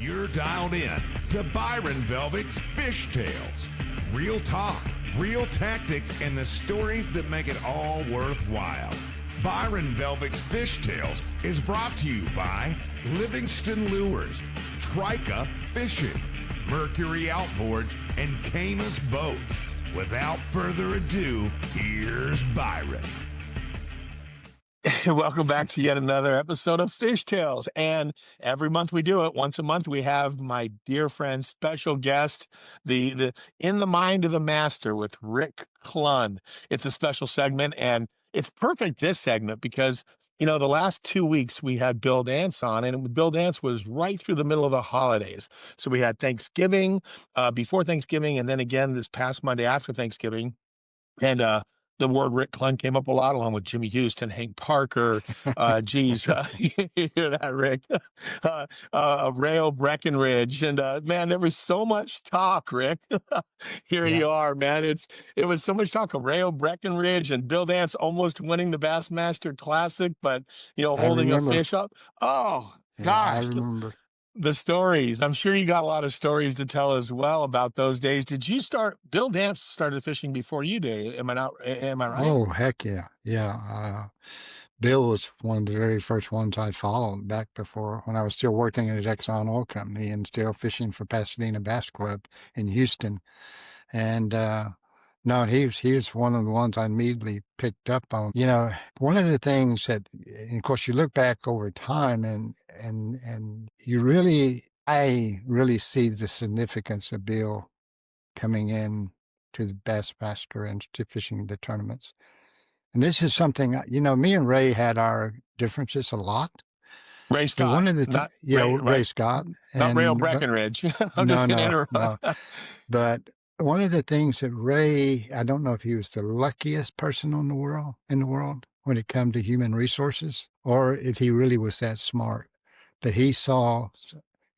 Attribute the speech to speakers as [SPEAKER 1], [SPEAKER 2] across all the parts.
[SPEAKER 1] You're dialed in to Byron Velvic's Fish Tales. Real talk, real tactics, and the stories that make it all worthwhile. Byron Velvic's Fish Tales is brought to you by Livingston Lures, Trika Fishing, Mercury Outboards, and Camus Boats. Without further ado, here's Byron.
[SPEAKER 2] Welcome back to yet another episode of Fish Tales. And every month we do it. Once a month we have my dear friend, special guest, the In the Mind of the Master with Rick Clunn. It's a special segment, and it's perfect, this segment, because, you know, the last 2 weeks we had Bill Dance on, and Bill Dance was right through the middle of the holidays. So we had Thanksgiving, before Thanksgiving, and then again this past Monday after Thanksgiving. And the word Rick Clunn came up a lot, along with Jimmy Houston, Hank Parker, you hear that, Rick? Rayo Breckenridge. And man, there was so much talk, Rick. Here
[SPEAKER 3] Yeah.
[SPEAKER 2] you are, man. It was so much talk of Rayo Breckenridge and Bill Dance almost winning the Bassmaster Classic, but, you know,
[SPEAKER 3] I
[SPEAKER 2] holding a
[SPEAKER 3] remember.
[SPEAKER 2] fish up. Oh,
[SPEAKER 3] Yeah, I
[SPEAKER 2] gosh.
[SPEAKER 3] remember.
[SPEAKER 2] The stories. I'm sure you got a lot of stories to tell as well about those days. Did you Bill Dance started fishing before you did. Am I right?
[SPEAKER 3] Oh, heck yeah. Yeah. Bill was one of the very first ones I followed back before when I was still working at Exxon Oil Company and still fishing for Pasadena Bass Club in Houston. And no, he was one of the ones I immediately picked up on. You know, one of the things that, and of course, you look back over time and I really see the significance of Bill coming in to the Bassmaster and to fishing the tournaments. And this is something, you know, me and Ray had our differences a lot.
[SPEAKER 2] Ray
[SPEAKER 3] But
[SPEAKER 2] Scott,
[SPEAKER 3] one of the
[SPEAKER 2] not
[SPEAKER 3] Ray
[SPEAKER 2] right,
[SPEAKER 3] Scott.
[SPEAKER 2] not Rayo
[SPEAKER 3] But
[SPEAKER 2] Breckenridge. I'm just going to interrupt.
[SPEAKER 3] no. But one of the things that Ray, I don't know if he was the luckiest person in the world when it comes to human resources, or if he really was that smart, that he saw,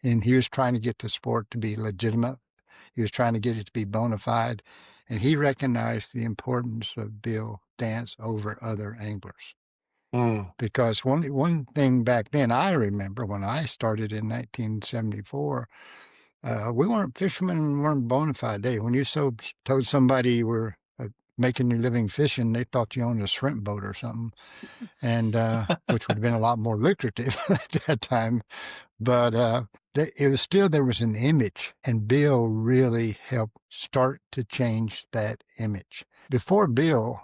[SPEAKER 3] and he was trying to get the sport to be legitimate. He was trying to get it to be bona fide, and he recognized the importance of Bill Dance over other anglers. Because one thing back then, I remember when I started in 1974, we weren't fishermen, weren't bona fide. When you told somebody you were making your living fishing, they thought you owned a shrimp boat or something, and which would have been a lot more lucrative at that time. But it was still, there was an image, and Bill really helped start to change that image. Before Bill,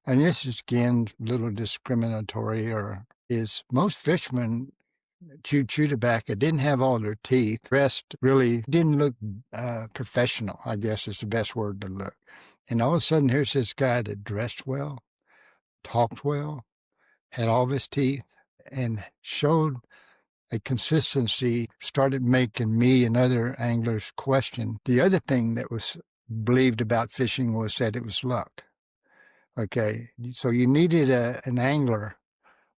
[SPEAKER 3] and this is again a little discriminatory, is most fishermen chewed tobacco, didn't have all their teeth, rest really didn't look professional, I guess is the best word to look. And all of a sudden, here's this guy that dressed well, talked well, had all of his teeth, and showed a consistency, started making me and other anglers question. The other thing that was believed about fishing was that it was luck. Okay, so you needed an angler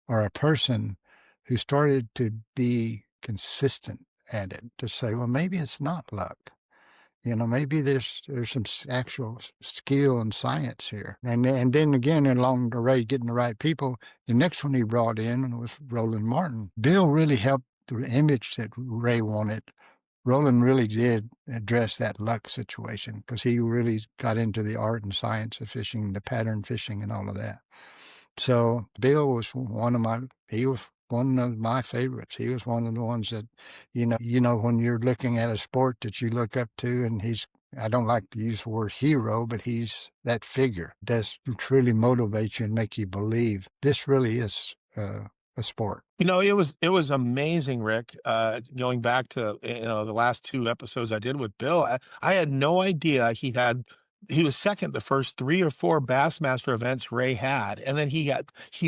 [SPEAKER 3] or a person who started to be consistent at it, to say, well, maybe it's not luck. You know, maybe there's some actual skill and science here. And then again, along the way, getting the right people, the next one he brought in was Roland Martin. Bill really helped the image that Ray wanted. Roland really did address that luck situation because he really got into the art and science of fishing, the pattern fishing and all of that. So Bill was one of my favorites. He was one of the ones that, you know, when you're looking at a sport that you look up to, and I don't like to use the word hero, but he's that figure that truly motivates you and make you believe this really is a sport.
[SPEAKER 2] You know, it was amazing, Rick. Going back to, you know, the last 2 episodes I did with Bill, I had no idea he was second the first 3 or 4 Bassmaster events Ray had, and then he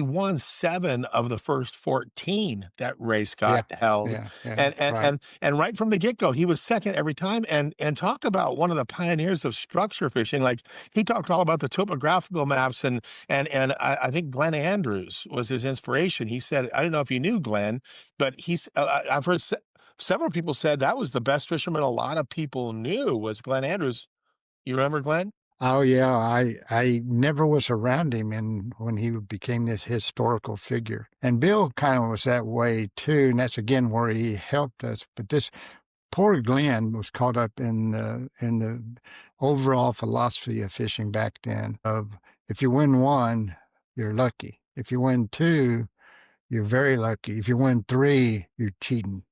[SPEAKER 2] won 7 of the first 14 that Ray Scott held. And right from the get-go, he was second every time. And talk about one of the pioneers of structure fishing. Like, he talked all about the topographical maps, and I think Glenn Andrews was his inspiration. He said, I don't know if you knew Glenn, but I've heard several people said that was the best fisherman a lot of people knew was Glenn Andrews. You remember Glenn?
[SPEAKER 3] Oh yeah, I never was around him, and when he became this historical figure, and Bill kind of was that way too, and that's again where he helped us. But this poor Glenn was caught up in the overall philosophy of fishing back then. Of if you win one, you're lucky. If you win two, you're very lucky. If you win three, you're cheating.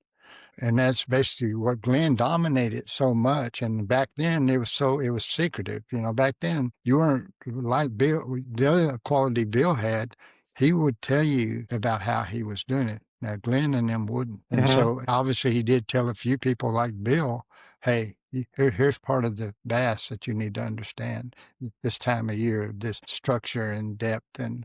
[SPEAKER 3] And that's basically what Glenn dominated so much. And back then it was secretive. You know, back then you weren't like Bill, the other quality Bill had, he would tell you about how he was doing it. Now Glenn and them wouldn't. And
[SPEAKER 2] Hmm.
[SPEAKER 3] so obviously he did tell a few people like Bill, hey, here's part of the bass that you need to understand this time of year, this structure and depth and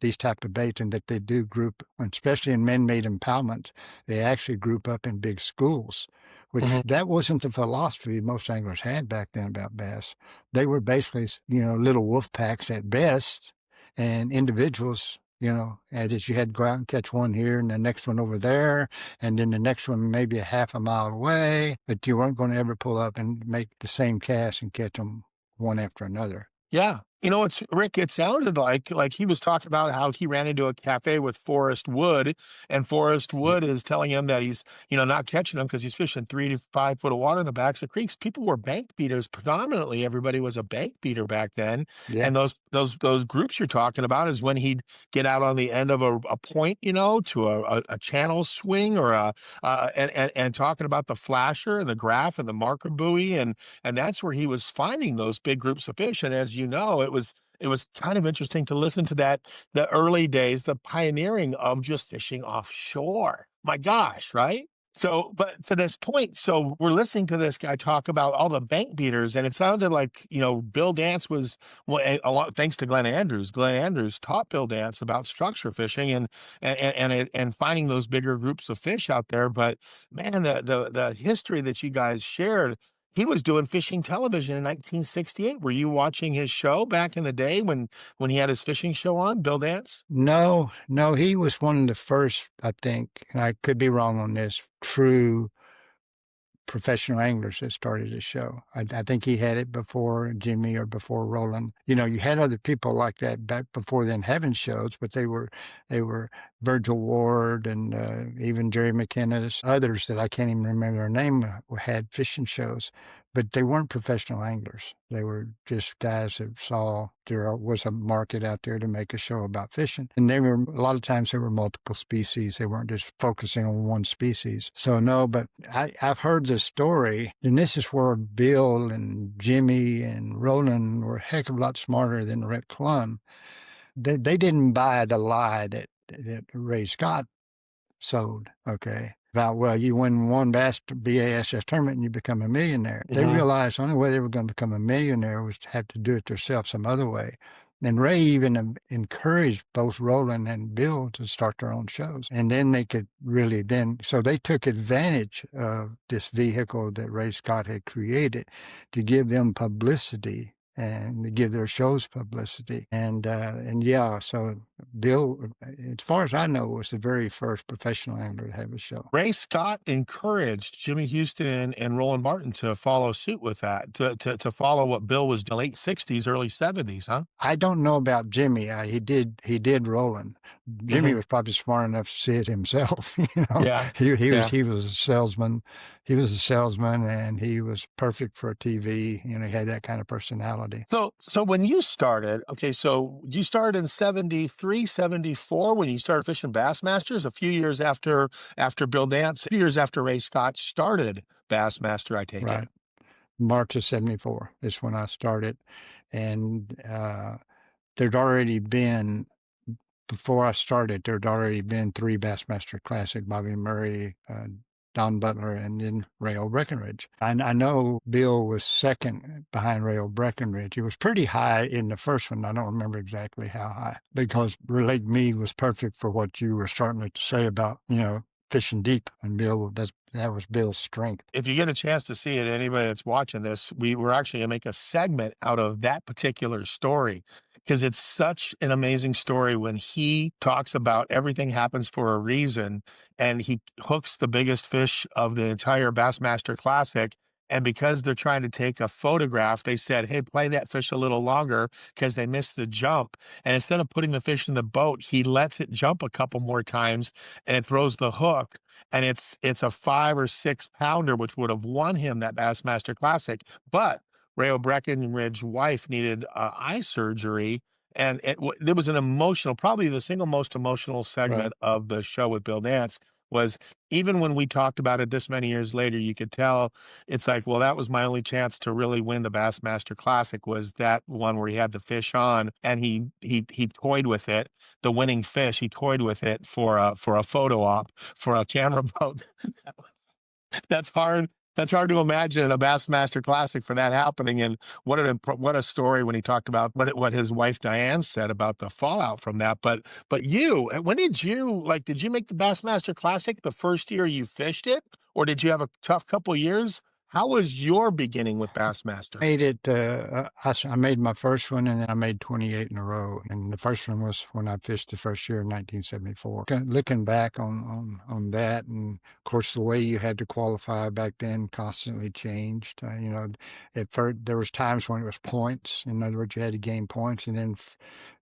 [SPEAKER 3] these type of baits, and that they do group, especially in man-made impoundments, they actually group up in big schools, which
[SPEAKER 2] Hmm.
[SPEAKER 3] that wasn't the philosophy most anglers had back then about bass. They were basically, you know, little wolf packs at best, and individuals, you know, and that you had to go out and catch one here and the next one over there, and then the next one maybe a half a mile away, but you weren't going to ever pull up and make the same cast and catch them one after another.
[SPEAKER 2] Yeah. You know, it's Rick, it sounded like he was talking about how he ran into a cafe with Forrest Wood, and Forrest
[SPEAKER 3] Yeah.
[SPEAKER 2] Wood is telling him that he's, you know, not catching them because he's fishing 3 to 5 foot of water in the backs of creeks. People were bank beaters. Predominantly, everybody was a bank beater back then.
[SPEAKER 3] Yeah.
[SPEAKER 2] And those groups you're talking about is when he'd get out on the end of a point, you know, to a channel swing or and talking about the flasher and the graph and the marker buoy, and that's where he was finding those big groups of fish. And as you know, it was kind of interesting to listen to that, the early days, the pioneering of just fishing offshore. My gosh, right? So, but to this point, so we're listening to this guy talk about all the bank beaters, and it sounded like, you know, Bill Dance was, well, a lot thanks to Glenn Andrews. Glenn Andrews taught Bill Dance about structure fishing and finding those bigger groups of fish out there. But man, the history that you guys shared, he was doing fishing television in 1968. Were you watching his show back in the day when he had his fishing show on, Bill Dance?
[SPEAKER 3] No, no, he was one of the first, I think, and I could be wrong on this, true professional anglers that started the show. I think he had it before Jimmy or before Roland. You know, you had other people like that back before then having shows, but they were Virgil Ward and even Jerry McInnes, others that I can't even remember their name, had fishing shows, but they weren't professional anglers. They were just guys that saw there was a market out there to make a show about fishing. And they were, a lot of times there were multiple species. They weren't just focusing on one species. So no, but I've heard the story, and this is where Bill and Jimmy and Roland were a heck of a lot smarter than Rick Clunn. They didn't buy the lie that Ray Scott sold, okay, about, well, you win one BASS tournament and you become a millionaire. They
[SPEAKER 2] Hmm.
[SPEAKER 3] realized the only way they were going to become a millionaire was to have to do it themselves some other way. And Ray even encouraged both Roland and Bill to start their own shows. And then they could really so they took advantage of this vehicle that Ray Scott had created to give them publicity and to give their shows publicity. And yeah, so Bill, as far as I know, was the very first professional angler to have a show.
[SPEAKER 2] Ray Scott encouraged Jimmy Houston and Roland Martin to follow suit with that, to follow what Bill was doing, late 60s, early 70s, huh?
[SPEAKER 3] I don't know about Jimmy. He did Roland. Jimmy
[SPEAKER 2] Hmm.
[SPEAKER 3] was probably smart enough to see it himself. You know,
[SPEAKER 2] Yeah.
[SPEAKER 3] he
[SPEAKER 2] Yeah.
[SPEAKER 3] he was a salesman. He was a salesman, and he was perfect for TV. You know, he had that kind of personality.
[SPEAKER 2] So when you started, okay, so you started in 73, 74 when you started fishing Bassmasters, a few years after Bill Dance, a few years after Ray Scott started Bassmaster, I take it.
[SPEAKER 3] Right. March of '74 is when I started, and there'd already been, before I started, there'd already been 3 Bassmaster Classic, Bobby Murray, Don Butler, and then Rayo Breckenridge. I know Bill was second behind Rayo Breckenridge. He was pretty high in the first one. I don't remember exactly how high, because Relate Me was perfect for what you were starting to say about, you know, fishing deep. And Bill, that was Bill's strength.
[SPEAKER 2] If you get a chance to see it, anybody that's watching this, we're actually going to make a segment out of that particular story because it's such an amazing story when he talks about everything happens for a reason and he hooks the biggest fish of the entire Bassmaster Classic And because they're trying to take a photograph, they said, "Hey, play that fish a little longer," because they missed the jump. And instead of putting the fish in the boat, he lets it jump a couple more times and it throws the hook. And it's a 5 or 6 pounder, which would have won him that Bassmaster Classic. But Rayo Breckenridge's wife needed eye surgery. And it was an emotional, probably the single most emotional
[SPEAKER 3] Right.
[SPEAKER 2] segment of the show with Bill Dance was, even when we talked about it this many years later, you could tell it's like, well, that was my only chance to really win the Bassmaster Classic, was that one where he had the fish on and he toyed with it, the winning fish. He toyed with it for a photo op for a camera boat. That was- that's hard. That's hard to imagine a Bassmaster Classic for that happening. And what a story when he talked about what his wife Diane said about the fallout from that. But you, when did you like? Did you make the Bassmaster Classic the first year you fished it, or did you have a tough couple years? How was your beginning with Bassmaster?
[SPEAKER 3] Made it. I made my first one, and then I made 28 in a row. And the first one was when I fished the first year in 1974. Looking back on that, and of course the way you had to qualify back then constantly changed. At first there was times when it was points. In other words, you had to gain points, and then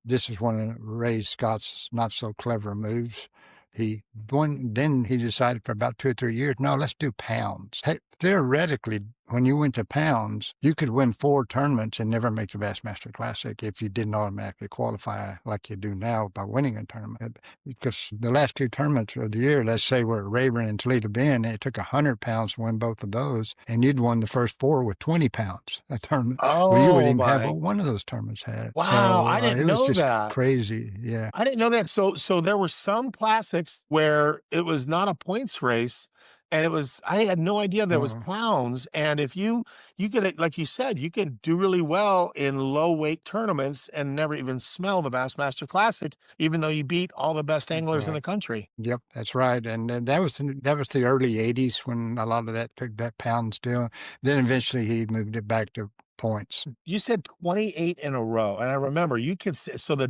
[SPEAKER 3] this is one of Ray Scott's not so clever moves. Then he decided for about 2 or 3 years, no, let's do pounds. Hey, theoretically, when you went to pounds, you could win 4 tournaments and never make the Bassmaster Classic if you didn't automatically qualify like you do now by winning a tournament. Because the last 2 tournaments of the year, let's say we're at Rayburn and Toledo Bend, and it took 100 pounds to win both of those, and you'd won the first 4 with 20 pounds a tournament. Well, you wouldn't
[SPEAKER 2] Oh
[SPEAKER 3] even have what
[SPEAKER 2] my!
[SPEAKER 3] one of those tournaments had.
[SPEAKER 2] Wow,
[SPEAKER 3] So
[SPEAKER 2] I didn't
[SPEAKER 3] it was
[SPEAKER 2] know
[SPEAKER 3] just
[SPEAKER 2] that.
[SPEAKER 3] crazy. Yeah.
[SPEAKER 2] I didn't know that. So there were some classics where it was not a points race, and I had no idea there was
[SPEAKER 3] Uh,
[SPEAKER 2] pounds. And if you could, like you said, you can do really well in low weight tournaments and never even smell the Bassmaster Classic, even though you beat all the best anglers in
[SPEAKER 3] right.
[SPEAKER 2] the country.
[SPEAKER 3] Yep, that's right, and that was the early '80s when a lot of that took that pound still. Then eventually he moved it back to points.
[SPEAKER 2] You said 28 in a row, and I remember you could so the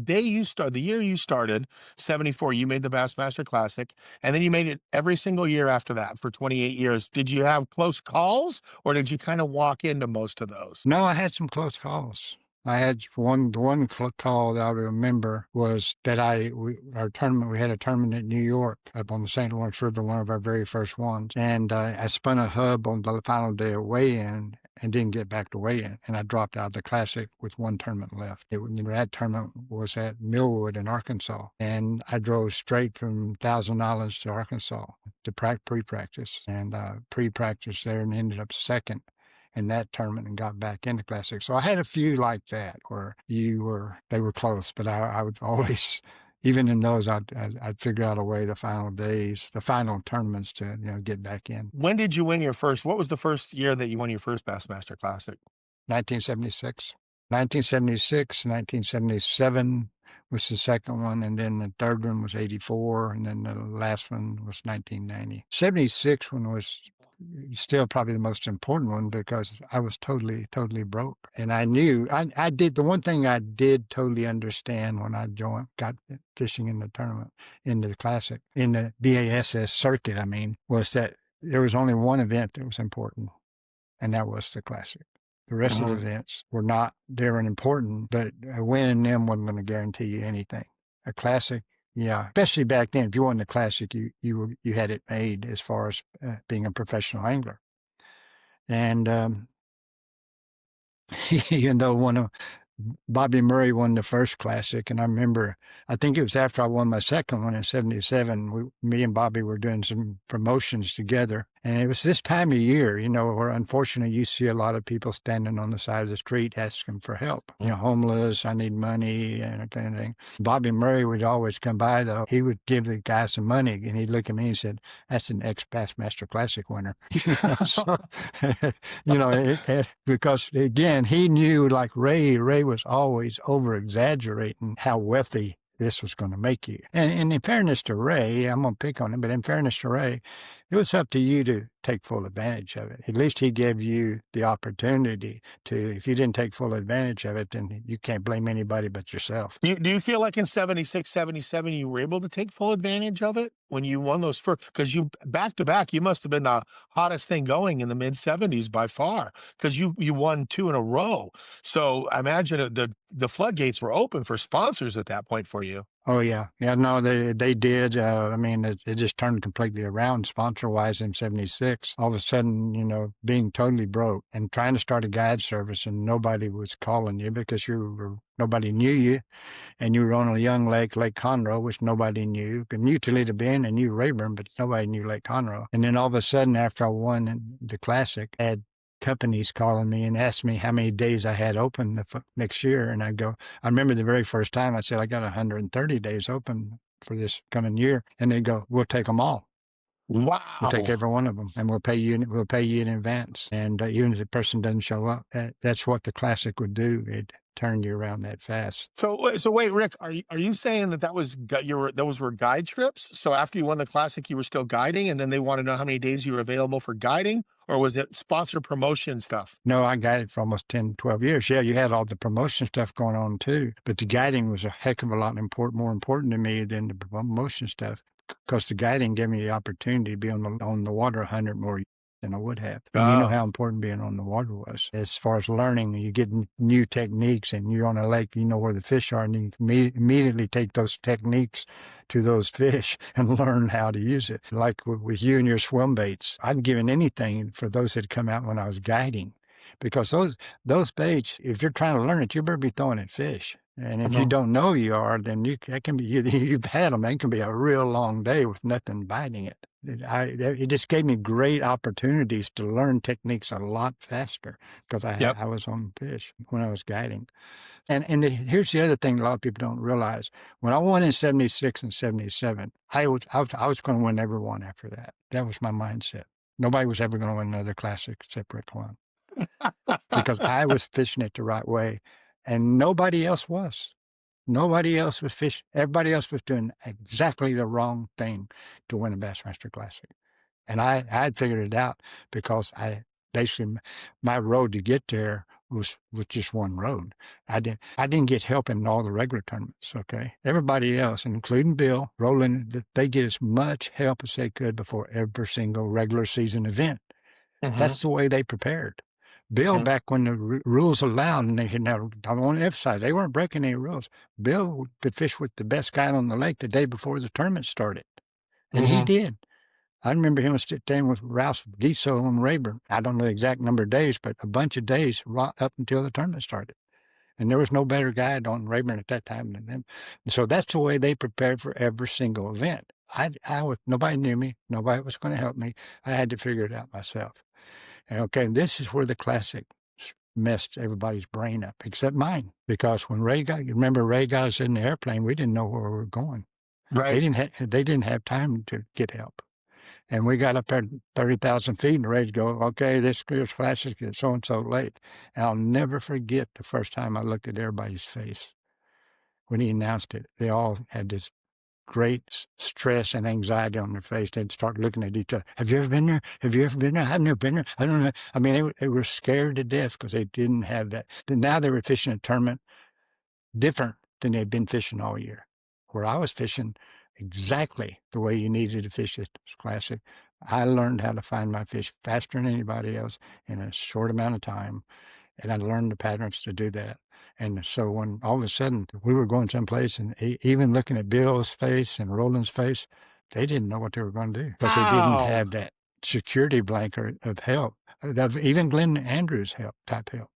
[SPEAKER 2] year you started, 74, you made the Bassmaster Classic, and then you made it every single year after that for 28 years. Did you have close calls, or did you kind of walk into most of those?
[SPEAKER 3] No, I had some close calls. I had one call that I remember was that we had a tournament in New York up on the St. Lawrence River, one of our very first ones, and I spun a hub on the final day of weigh-in and didn't get back to weigh-in, and I dropped out of the Classic with 1 tournament left. That tournament was at Millwood in Arkansas, and I drove straight from Thousand Islands to Arkansas to pre-practice, and pre-practice there and ended up second in that tournament and got back into Classic. So I had a few like that where they were close, but I would always, even in those, I'd figure out a way the final tournaments to get back in.
[SPEAKER 2] When did you win your first? What was the first year that you won your first Bassmaster Classic?
[SPEAKER 3] 1976. 1976, 1977 was the second one, and then the third one was 84, and then the last one was 1990. 76 one was still probably the most important one because I was totally broke. And I knew I did the one thing I did totally understand when I got fishing in the tournament, in the Classic, in the BASS circuit, was that there was only one event that was important, and that was the Classic. The rest of the events they were important, but a win in them wasn't going to guarantee you anything. A Classic, yeah, especially back then, if you won the Classic, you had it made as far as being a professional angler. And even though Bobby Murray won the first Classic, and I remember, I think it was after I won my second one in '77, me and Bobby were doing some promotions together. And it was this time of year, where unfortunately you see a lot of people standing on the side of the street asking for help. Homeless, I need money, and that kind of thing. Bobby Murray would always come by, though. He would give the guy some money, and he'd look at me and said, "That's an ex-Bassmaster Classic winner." Because, again, he knew, like Ray was always over-exaggerating how wealthy this was going to make you. And in fairness to Ray, I'm going to pick on him, but in fairness to Ray, it was up to you to take full advantage of it. At least he gave you the opportunity to. If you didn't take full advantage of it, then you can't blame anybody but yourself.
[SPEAKER 2] Do you feel like in 76, 77, you were able to take full advantage of it when you won those first? Because you back to back, you must have been the hottest thing going in the mid 70s by far, because you won 2 in a row. So I imagine the floodgates were open for sponsors at that point for you.
[SPEAKER 3] Oh yeah, no, they did. I mean, it just turned completely around sponsor wise in '76. All of a sudden, being totally broke and trying to start a guide service, and nobody was calling you because nobody knew you, and you were on a young lake, Lake Conroe, which nobody knew. You knew Toledo Bend and knew Rayburn, but nobody knew Lake Conroe. And then all of a sudden, after I won the Classic, I had companies calling me and asked me how many days I had open the next year. And I remember the very first time I said, I got 130 days open for this coming year. And they go, we'll take them all.
[SPEAKER 2] Wow.
[SPEAKER 3] We'll take every one of them, and we'll pay you in advance. And even if the person doesn't show up, that's what the Classic would do. It turned you around that fast.
[SPEAKER 2] So wait, Rick, are you saying those were guide trips? So after you won the Classic, you were still guiding, and then they want to know how many days you were available for guiding, or was it sponsor promotion stuff?
[SPEAKER 3] No, I guided for almost 10, 12 years. Yeah, you had all the promotion stuff going on too, but the guiding was a heck of a lot more important to me than the promotion stuff, because the guiding gave me the opportunity to be on the water 100 more years than I would have. And you know how important being on the water was. As far as learning, you get new techniques, and you're on a lake, you know where the fish are, and you can immediately take those techniques to those fish and learn how to use it. Like with you and your swim baits, I'd given anything for those that had come out when I was guiding, because those baits, if you're trying to learn it, you better be throwing at fish. And if you don't know you are, then that can be, you've had them. It can be a real long day with nothing biting it. It just gave me great opportunities to learn techniques a lot faster, because I was on fish when I was guiding. And here's the other thing a lot of people don't realize. When I won in 76 and 77, I was going to win every one after that. That was my mindset. Nobody was ever going to win another Classic except Rick Clunn, because I was fishing it the right way. And nobody else was. Nobody else was fishing. Everybody else was doing exactly the wrong thing to win a Bassmaster Classic. And I had figured it out, because my road to get there was just one road. I didn't get help in all the regular tournaments, okay? Everybody else, including Bill, Roland, they get as much help as they could before every single regular season event. Mm-hmm. That's the way they prepared. Bill, back when the rules allowed, and I want to emphasize, they weren't breaking any rules. Bill could fish with the best guy on the lake the day before the tournament started. And he did. I remember him staying with Ralph Giso on Rayburn. I don't know the exact number of days, but a bunch of days right up until the tournament started. And there was no better guide on Rayburn at that time than them. So that's the way they prepared for every single event. Nobody knew me. Nobody was going to help me. I had to figure it out myself. And this is where the Classic messed everybody's brain up, except mine. Because when Ray got us in the airplane, we didn't know where we were going.
[SPEAKER 2] Right.
[SPEAKER 3] They didn't have time to get help. And we got up there 30,000 feet and ready to go, okay, this Classic is so-and-so late. And I'll never forget the first time I looked at everybody's face when he announced it. They all had this great stress and anxiety on their face. They'd start looking at each other. Have you ever been there? Have you ever been there? I've never been there. I don't know. I mean, they were scared to death because they didn't have that. Then now they were fishing a tournament different than they'd been fishing all year, where I was fishing exactly the way you needed to fish this Classic. I learned how to find my fish faster than anybody else in a short amount of time, and I learned the patterns to do that. And so when all of a sudden we were going someplace, and even looking at Bill's face and Roland's face, they didn't know what they were going to do, because they didn't have that security blanket of help, even Glenn Andrews' type help.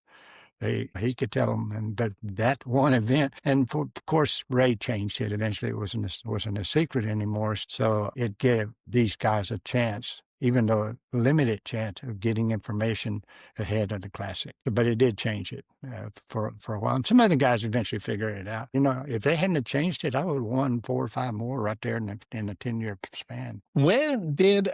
[SPEAKER 3] He could tell them, and that one event, and of course Ray changed it. Eventually, it wasn't a secret anymore. So it gave these guys a chance, even though a limited chance, of getting information ahead of the Classic. But it did change it for a while. And some other guys eventually figured it out. If they hadn't have changed it, I would have won 4 or 5 more right there in a 10-year span.
[SPEAKER 2] When did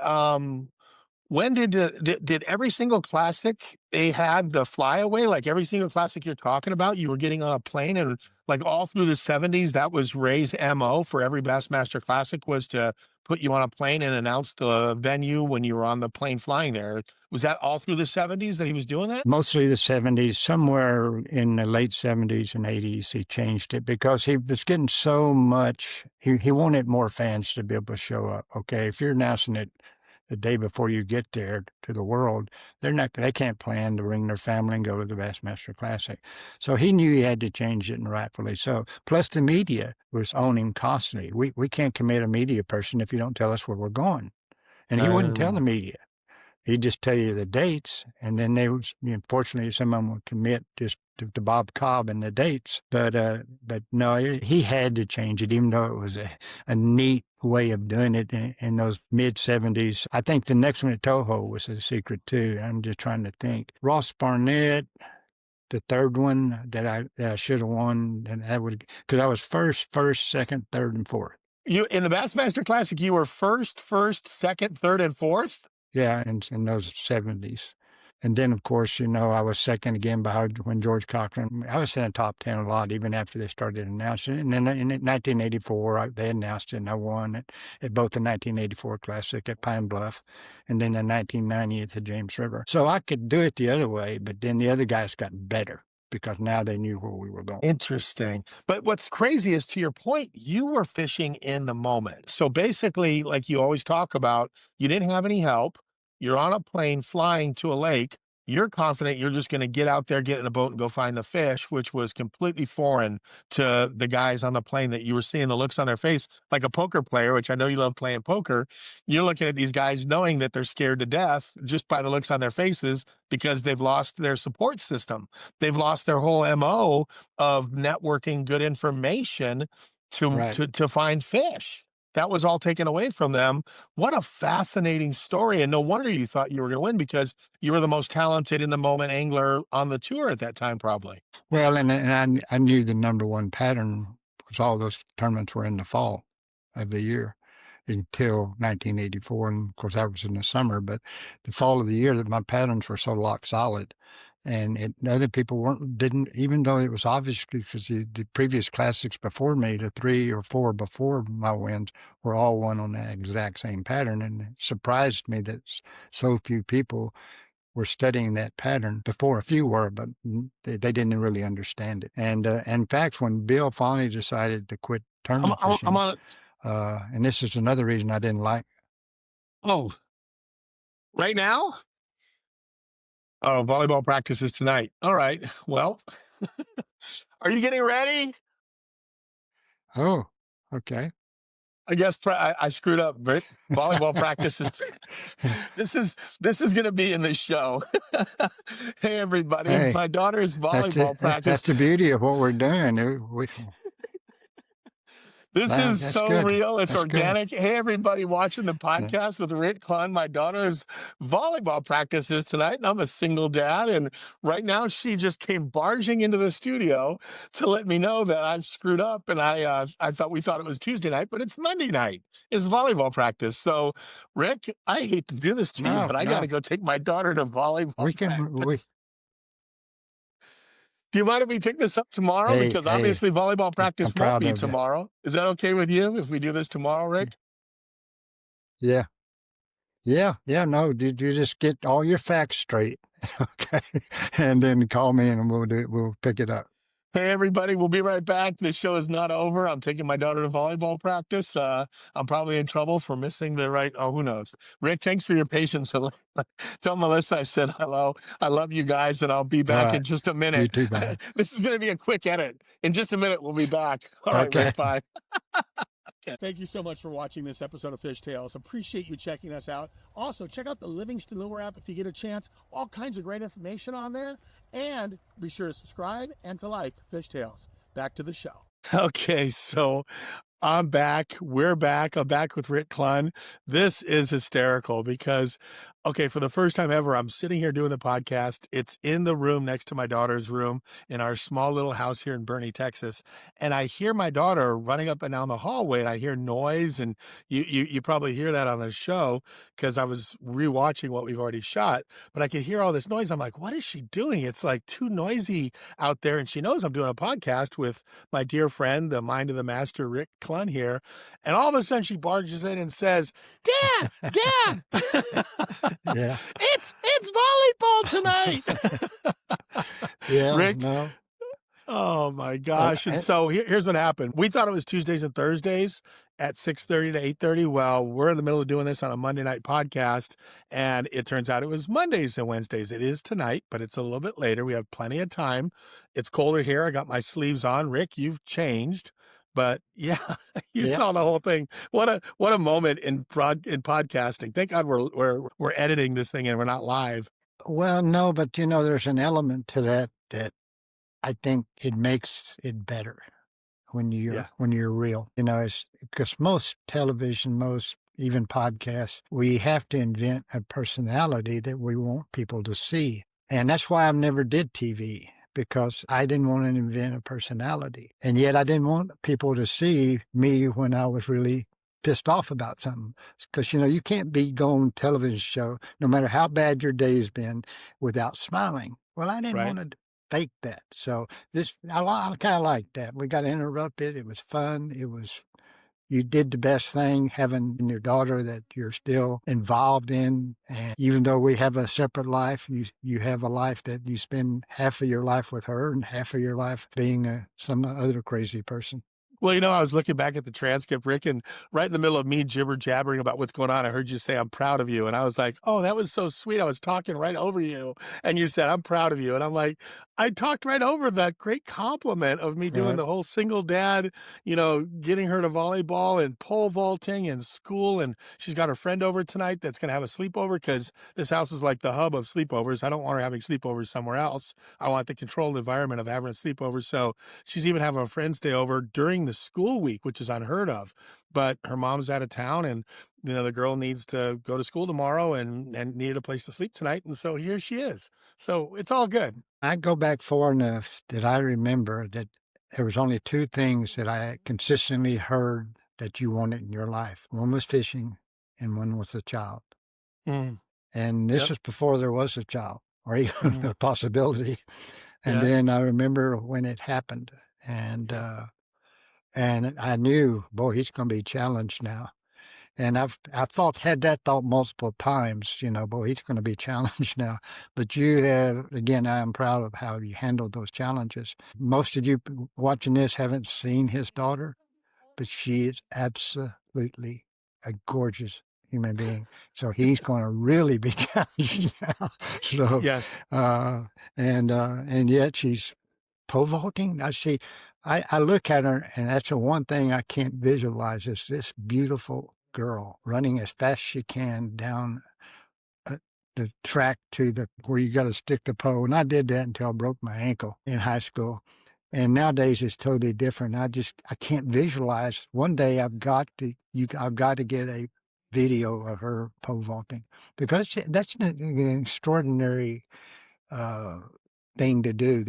[SPEAKER 2] When did every single classic they had the flyaway, like every single classic you're talking about, you were getting on a plane and like all through the 70s, that was Ray's MO for every Bassmaster Classic was to put you on a plane and announce the venue when you were on the plane flying there. Was that all through the 70s that he was doing that?
[SPEAKER 3] Mostly the 70s, somewhere in the late 70s and 80s, he changed it because he was getting so much. He wanted more fans to be able to show up. Okay, if you're announcing it the day before you get there to the world, they can't plan to bring their family and go to the Bassmaster Classic. So he knew he had to change it, and rightfully so. Plus the media was on him constantly. We can't commit a media person if you don't tell us where we're going. And he wouldn't tell the media. He'd just tell you the dates, and then fortunately, some of them would commit just to Bob Cobb and the dates. But no, he had to change it, even though it was a neat way of doing it in those mid-70s. I think the next one at Toho was a secret, too. I'm just trying to think. Ross Barnett, the third one that I should have won, and that would, because I was first, second, third, and fourth.
[SPEAKER 2] You in the Bassmaster Classic, you were first, second, third, and fourth?
[SPEAKER 3] Yeah, in those 70s. And then, of course, I was second again behind when George Cochran. I was in the top 10 a lot, even after they started announcing it. And then in 1984, they announced it, and I won at both the 1984 Classic at Pine Bluff and then the 1990 at the James River. So I could do it the other way, but then the other guys got better, because now they knew where we were going.
[SPEAKER 2] Interesting. But what's crazy is, to your point, you were fishing in the moment. So basically, like you always talk about, you didn't have any help. You're on a plane flying to a lake. You're confident you're just going to get out there, get in a boat, and go find the fish, which was completely foreign to the guys on the plane that you were seeing the looks on their face, like a poker player, which I know you love playing poker. You're looking at these guys knowing that they're scared to death just by the looks on their faces because they've lost their support system. They've lost their whole MO of networking good information to find fish. That was all taken away from them. What a fascinating story. And no wonder you thought you were going to win, because you were the most talented in the moment angler on the tour at that time, probably.
[SPEAKER 3] Well, and I knew the number one pattern, because all those tournaments were in the fall of the year until 1984. And of course, that was in the summer. But the fall of the year, that my patterns were so lock solid. And other people didn't, even though it was obvious, because the previous classics before me, the 3 or 4 before my wins, were all won on that exact same pattern. And it surprised me that so few people were studying that pattern before. A few were, but they didn't really understand it. And in fact, when Bill finally decided to quit tournament fishing,
[SPEAKER 2] I'm on it.
[SPEAKER 3] And this is another reason I didn't like.
[SPEAKER 2] Oh, right now? Oh, volleyball practice is tonight. All right. Well, are you getting ready?
[SPEAKER 3] Oh, okay.
[SPEAKER 2] I guess I screwed up, but volleyball practice is this is going to be in the show. Hey, everybody.
[SPEAKER 3] Hey,
[SPEAKER 2] my daughter's volleyball practice.
[SPEAKER 3] That's the beauty of what we're doing.
[SPEAKER 2] This is
[SPEAKER 3] that's
[SPEAKER 2] so
[SPEAKER 3] good.
[SPEAKER 2] real. It's
[SPEAKER 3] That's
[SPEAKER 2] organic. Hey, everybody watching the podcast with Rick Clunn. My daughter's volleyball practice is tonight, and I'm a single dad. And right now, she just came barging into the studio to let me know that I've screwed up. And we thought it was Tuesday night, but it's Monday night. It's volleyball practice. So, Rick, I hate to do this to you, but I got to go take my daughter to volleyball practice. Do you mind if we pick this up tomorrow? Because obviously volleyball practice won't be tomorrow. Is that okay with you if we do this tomorrow, Rick?
[SPEAKER 3] Yeah. No, you just get all your facts straight, okay, and then call me and we'll pick it up.
[SPEAKER 2] Hey, everybody, we'll be right back. This show is not over. I'm taking my daughter to volleyball practice. I'm probably in trouble for missing the right. Oh, who knows? Rick, thanks for your patience. Tell Melissa I said hello. I love you guys, and I'll be back in just a minute.
[SPEAKER 3] You too, man.
[SPEAKER 2] This is going to be a quick edit. In just a minute, we'll be back. All right, Rick, bye. Thank you so much for watching this episode of Fish Tales. Appreciate you checking us out. Also, check out the Livingston Lure app if you get a chance. All kinds of great information on there. And be sure to subscribe and to like Fish Tales. Back to the show. Okay, so I'm back. We're back. I'm back with Rick Clunn. This is hysterical because Okay, for the first time ever, I'm sitting here doing the podcast. It's in the room next to my daughter's room in our small little house here in Boerne, Texas. And I hear my daughter running up and down the hallway, and I hear noise. And you probably hear that on the show because I was rewatching what we've already shot. But I could hear all this noise. I'm like, what is she doing? It's like too noisy out there. And she knows I'm doing a podcast with my dear friend, the mind of the master, Rick Clunn here. And all of a sudden she barges in and says, Dad, Dad.
[SPEAKER 3] Yeah.
[SPEAKER 2] It's volleyball tonight.
[SPEAKER 3] Yeah.
[SPEAKER 2] Rick.
[SPEAKER 3] No.
[SPEAKER 2] Oh my gosh. And so here's what happened. We thought it was Tuesdays and Thursdays at 6:30 to 8:30. Well, we're in the middle of doing this on a Monday night podcast, and it turns out it was Mondays and Wednesdays. It is tonight, but it's a little bit later. We have plenty of time. It's colder here. I got my sleeves on. Rick, you've changed. But yeah, you saw the whole thing. What a moment in podcasting. Thank God we're editing this thing and we're not live.
[SPEAKER 3] Well, no, but there's an element to that I think it makes it better when you're real. It's because most television, most even podcasts, we have to invent a personality that we want people to see. And that's why I never did TV, because I didn't want to invent a personality. And yet I didn't want people to see me when I was really pissed off about something. Because, you can't be going television show, no matter how bad your day's been, without smiling. Well, I didn't want to fake that. So I kind of like that. We got interrupted. It was fun. You did the best thing, having your daughter that you're still involved in. And even though we have a separate life, you have a life that you spend half of your life with her and half of your life being some other crazy person.
[SPEAKER 2] Well, I was looking back at the transcript, Rick, and right in the middle of me jibber jabbering about what's going on, I heard you say, I'm proud of you. And I was like, oh, that was so sweet. I was talking right over you. And you said, I'm proud of you. And I'm like, I talked right over that great compliment of me doing the whole single dad, getting her to volleyball and pole vaulting and school. And she's got her friend over tonight that's going to have a sleepover, because this house is like the hub of sleepovers. I don't want her having sleepovers somewhere else. I want the controlled environment of having a sleepover. So she's even having a friend stay over during the school week, which is unheard of. But her mom's out of town, and the girl needs to go to school tomorrow and needed a place to sleep tonight. And so here she is. So it's all good.
[SPEAKER 3] I go back far enough that I remember that there was only two things that I consistently heard that you wanted in your life. One was fishing and one was a child. And this was before there was a child or even a possibility. And then I remember when it happened, and I knew, boy, he's going to be challenged now. And I've had that thought multiple times, boy, he's going to be challenged now. But you have, again, I am proud of how you handled those challenges. Most of you watching this haven't seen his daughter, but she is absolutely a gorgeous human being. So he's going to really be challenged now. So,
[SPEAKER 2] yes.
[SPEAKER 3] And yet she's pole vaulting. I look at her, and that's the one thing I can't visualize, is this beautiful girl running as fast as she can down the track to where you got to stick the pole. And I did that until I broke my ankle in high school. And nowadays it's totally different. I can't visualize. One day I've got to get a video of her pole vaulting, because that's an extraordinary thing to do.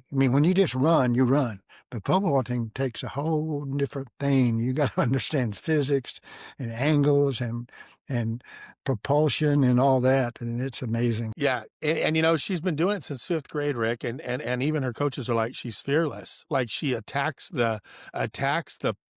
[SPEAKER 3] When you just run, you run. But pole vaulting takes a whole different thing. You got to understand physics and angles and propulsion and all that, and it's amazing.
[SPEAKER 2] Yeah, and she's been doing it since fifth grade, Rick, and even her coaches are like, she's fearless. Like, she attacks the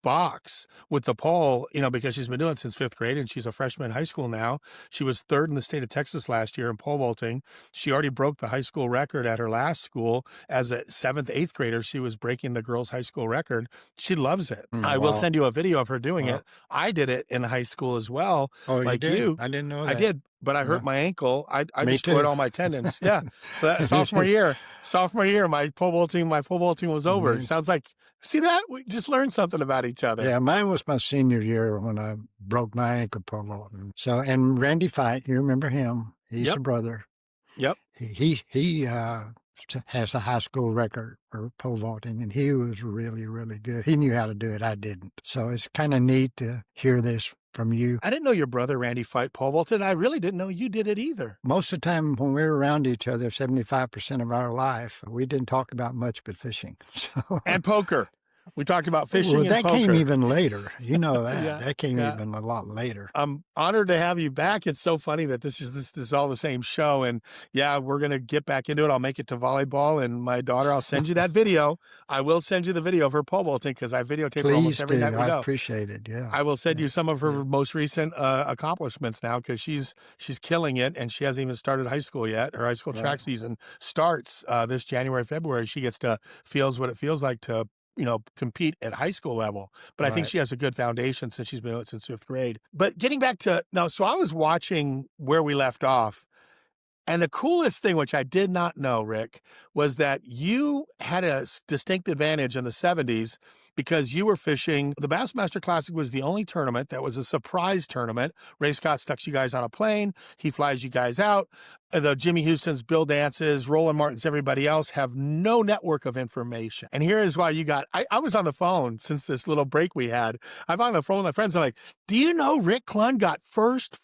[SPEAKER 2] box with the pole, because she's been doing it since fifth grade, and she's a freshman in high school now. She was third in the state of Texas last year in pole vaulting. She already broke the high school record at her last school. As a seventh, eighth grader, she was breaking the girls' high school record. She loves it. I will send you a video of her doing it. I did it in high school as well.
[SPEAKER 3] Oh,
[SPEAKER 2] like
[SPEAKER 3] you? I didn't know that.
[SPEAKER 2] I did, but I hurt my ankle. I destroyed all my tendons. Yeah. So that sophomore year, my pole vaulting was over. Sounds like, see that? We just learned something about each other.
[SPEAKER 3] Yeah, mine was my senior year when I broke my ankle pole vaulting. So, and Randy Fight, you remember him? He's a brother.
[SPEAKER 2] Yep.
[SPEAKER 3] He has a high school record for pole vaulting, and he was really, really good. He knew how to do it. I didn't. So it's kind of neat to hear this from you.
[SPEAKER 2] I didn't know your brother Randy fight pole vaulted, and I really didn't know you did it either.
[SPEAKER 3] Most of the time when we were around each other, 75% of our life, we didn't talk about much but fishing. So,
[SPEAKER 2] And poker. We talked about fishing
[SPEAKER 3] well,
[SPEAKER 2] and
[SPEAKER 3] that
[SPEAKER 2] poker.
[SPEAKER 3] came even later. You know that.
[SPEAKER 2] Yeah,
[SPEAKER 3] That came
[SPEAKER 2] yeah.
[SPEAKER 3] even a lot later.
[SPEAKER 2] I'm honored to have you back. It's so funny that this is all the same show. And yeah, we're going to get back into it. I'll make it to volleyball, and my daughter, I'll send you that video. I will send you the video of her pole vaulting because I videotape her almost every night we go.
[SPEAKER 3] I appreciate it. Yeah.
[SPEAKER 2] I will send you some of her most recent accomplishments now because she's killing it, and she hasn't even started high school yet. Her high school track season starts this January, February. She gets to feels what it feels like to compete at high school level. But I think she has a good foundation since she's been doing it since 5th grade. But getting back to now, so I was watching where we left off. And the coolest thing, which I did not know, Rick, was that you had a distinct advantage in the 70s because you were fishing. The Bassmaster Classic was the only tournament that was a surprise tournament. Ray Scott stuck you guys on a plane. He flies you guys out. The Jimmy Houstons, Bill Dances, Roland Martins, everybody else have no network of information. And here is why you got, I was on the phone since this little break we had. I'm on the phone with my friends. I'm like, do you know Rick Clunn got first,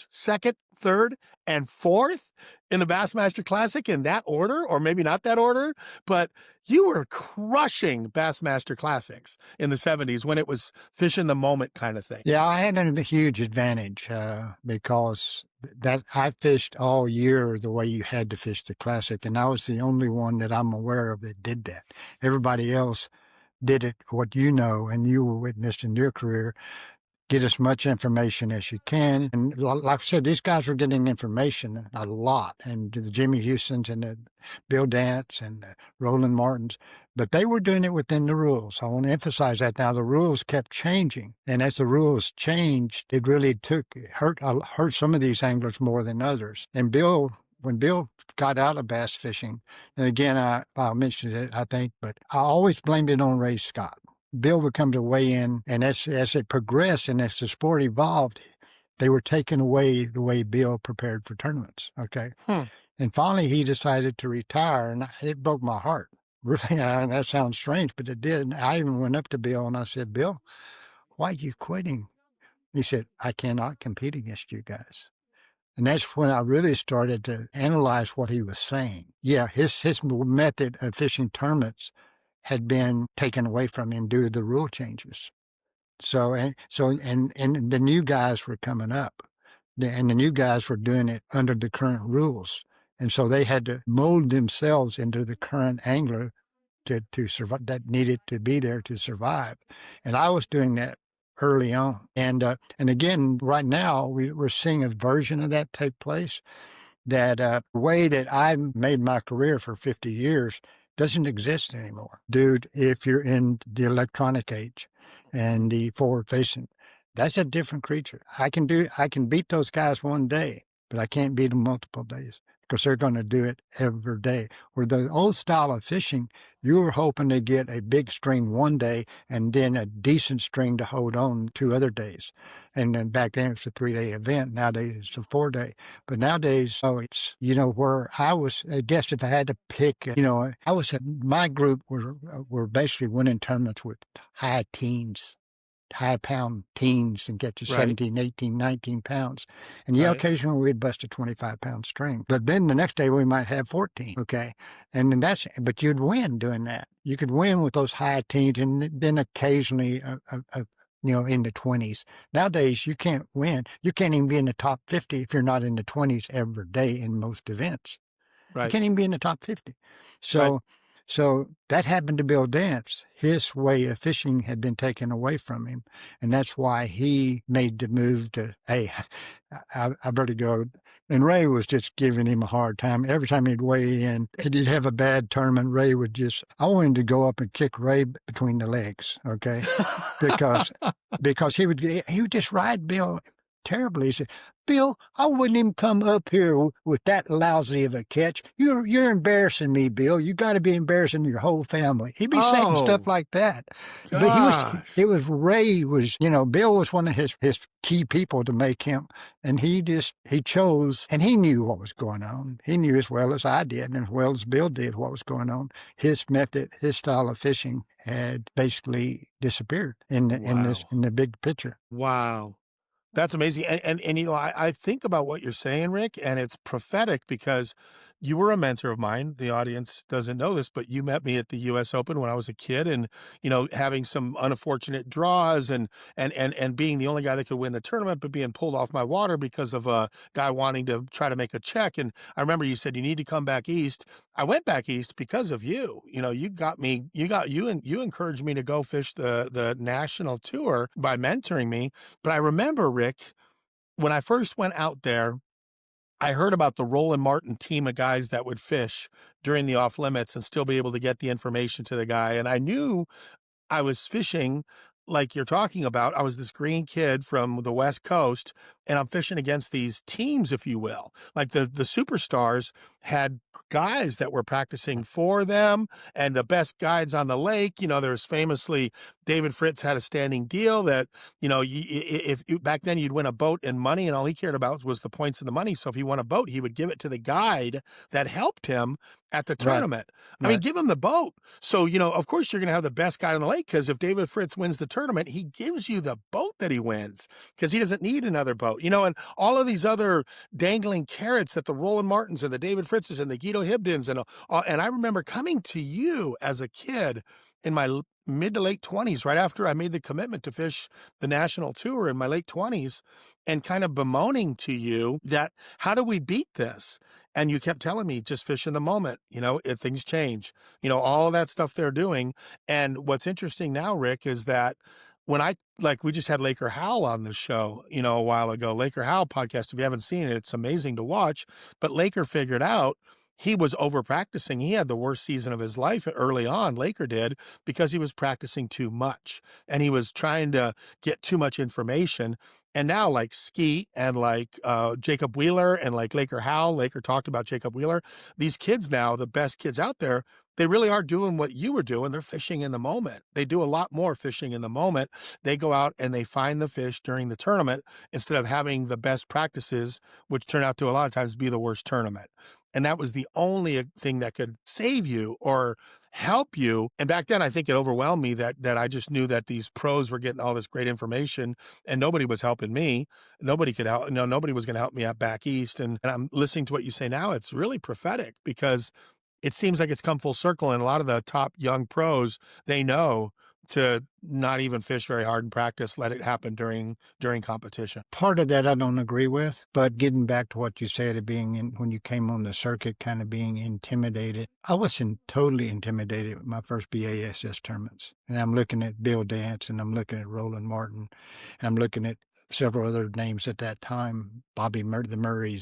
[SPEAKER 2] second, third, and fourth in the Bassmaster Classic in that order, or maybe not that order, but you were crushing Bassmaster Classics in the 70s when it was fish in the moment kind of thing.
[SPEAKER 3] Yeah, I had a huge advantage because that I fished all year the way you had to fish the Classic, and I was the only one that I'm aware of that did that. Everybody else did it, what you know, and you were witnessed in your career. Get as much information as you can. And like I said, these guys were getting information a lot. And the Jimmy Houstons and the Bill Dance and the Roland Martins, but they were doing it within the rules. I want to emphasize that. Now, the rules kept changing. And as the rules changed, it really hurt some of these anglers more than others. And when Bill got out of bass fishing, and again, I mentioned it, I think, but I always blamed it on Ray Scott. Bill would come to weigh in, and as it progressed and as the sport evolved, they were taking away the way Bill prepared for tournaments, okay? And finally, he decided to retire, and it broke my heart. Really, that sounds strange, but it did. I even went up to Bill, and I said, Bill, why are you quitting? He said, I cannot compete against you guys. And that's when I really started to analyze what he was saying. Yeah, his method of fishing tournaments had been taken away from him due to the rule changes. And the new guys were coming up, and the new guys were doing it under the current rules. And so they had to mold themselves into the current angler to survive, that needed to be there to survive. And I was doing that early on. And again, right now, we're seeing a version of that take place. That way that I made my career for 50 years doesn't exist anymore. Dude, if you're in the electronic age and the forward-facing, that's a different creature. I can beat those guys one day, but I can't beat them multiple days because they're going to do it every day. Where the old style of fishing, you were hoping to get a big string one day and then a decent string to hold on 2 other days. And then back then it was a 3-day event. Nowadays it's a 4-day. But nowadays, it's, where I was, I guess if I had to pick, my group were basically winning tournaments with high pound teens and get to 17, 18, 19 pounds. And occasionally we'd bust a 25-pound string. But then the next day we might have 14, okay? And then but you'd win doing that. You could win with those high teens and then occasionally, in the 20s. Nowadays, you can't win. You can't even be in the top 50 if you're not in the 20s every day in most events. You can't even be in the top 50. So that happened to Bill Dance. His way of fishing had been taken away from him. And that's why he made the move to, hey, I better go. And Ray was just giving him a hard time. Every time he'd weigh in, and he'd have a bad tournament, Ray would I wanted to go up and kick Ray between the legs, okay? Because he would just ride Bill terribly. He said, Bill, I wouldn't even come up here with that lousy of a catch. You're embarrassing me, Bill. You got to be embarrassing your whole family. He'd be saying stuff like that.
[SPEAKER 2] Gosh.
[SPEAKER 3] But Ray was, Bill was one of his key people to make him. And he chose, and he knew what was going on. He knew as well as I did, and as well as Bill did what was going on. His method, his style of fishing had basically disappeared in the big picture.
[SPEAKER 2] Wow. That's amazing. And you know, I think about what you're saying, Rick, and it's prophetic because you were a mentor of mine. The audience doesn't know this, but you met me at the US Open when I was a kid, and you know, having some unfortunate draws and being the only guy that could win the tournament, but being pulled off my water because of a guy wanting to try to make a check. And I remember you said you need to come back east. I went back east because of you. You know, you encouraged me to go fish the national tour by mentoring me. But I remember, Rick, when I first went out there, I heard about the Roland Martin team of guys that would fish during the off limits and still be able to get the information to the guy. And I knew I was fishing like you're talking about. I was this green kid from the West Coast, and I'm fishing against these teams, if you will. Like the superstars had guys that were practicing for them, and the best guides on the lake. You know, there's famously David Fritz had a standing deal that, you know, if back then you'd win a boat and money, and all he cared about was the points and the money. So if he won a boat, he would give it to the guide that helped him at the tournament. I mean, give him the boat. So, you know, of course you're going to have the best guy on the lake, because if David Fritz wins the tournament, he gives you the boat that he wins because he doesn't need another boat, you know, and all of these other dangling carrots that the Roland Martins and the David Fritzes and the Guido Hibdens and I remember coming to you as a kid in my mid to late 20s, right after I made the commitment to fish the national tour in my late 20s, and kind of bemoaning to you that, how do we beat this? And you kept telling me, just fish in the moment, you know, if things change, you know, all that stuff they're doing. And what's interesting now, Rick, is that when we just had Laker Howell on the show, you know, a while ago. Laker Howell podcast, if you haven't seen it, it's amazing to watch. But Laker figured out he was over practicing. He had the worst season of his life early on, Laker did, because he was practicing too much and he was trying to get too much information. And now, like Skeet and like Jacob Wheeler and like Laker Howell, Laker talked about Jacob Wheeler, these kids now, the best kids out there, they really are doing what you were doing. They're fishing in the moment. They do a lot more fishing in the moment. They go out and they find the fish during the tournament instead of having the best practices, which turn out to a lot of times be the worst tournament. And that was the only thing that could save you or help you. And back then, I think it overwhelmed me that I just knew that these pros were getting all this great information and nobody was helping me. Nobody could help, nobody was going to help me out back east. And I'm listening to what you say now. It's really prophetic, because it seems like it's come full circle. And a lot of the top young pros, they know to not even fish very hard in practice, let it happen during competition.
[SPEAKER 3] Part of that I don't agree with, but getting back to what you said of when you came on the circuit, kind of being intimidated. I wasn't totally intimidated with my first BASS tournaments. And I'm looking at Bill Dance, and I'm looking at Roland Martin, and I'm looking at several other names at that time, Bobby Murray.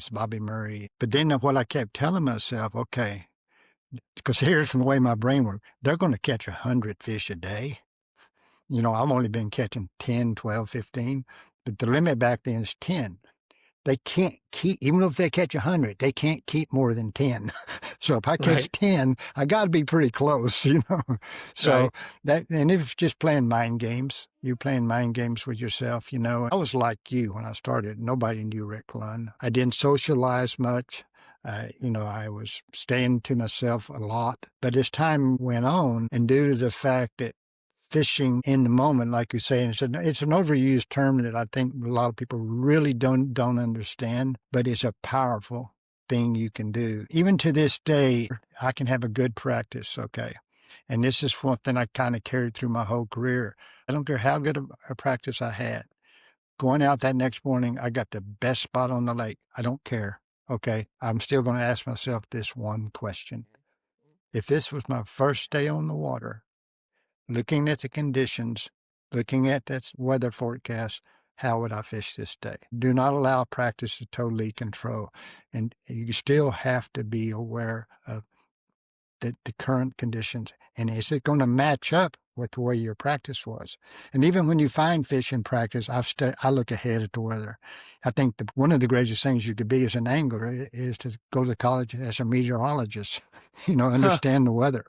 [SPEAKER 3] But then what I kept telling myself, okay, because here's from the way my brain works, they're going to catch 100 fish a day. You know, I've only been catching 10, 12, 15, but the limit back then is 10. They can't keep, even if they catch 100, they can't keep more than 10. So if I catch 10, I got to be pretty close, you know. So and it's just playing mind games. You're playing mind games with yourself, you know. I was like you when I started. Nobody knew Rick Clunn. I didn't socialize much. You know, I was staying to myself a lot. But as time went on, and due to the fact that fishing in the moment, like you say, and it's an overused term that I think a lot of people really don't understand, but it's a powerful thing you can do. Even to this day, I can have a good practice, okay? And this is one thing I kind of carried through my whole career. I don't care how good a practice I had. Going out that next morning, I got the best spot on the lake. I don't care, okay? I'm still going to ask myself this one question. If this was my first day on the water, looking at the conditions, looking at that weather forecast, how would I fish this day? Do not allow practice to totally control. And you still have to be aware of the current conditions. And is it going to match up with the way your practice was? And even when you find fish in practice, I look ahead at the weather. I think one of the greatest things you could be as an angler is to go to college as a meteorologist, you know, understand the weather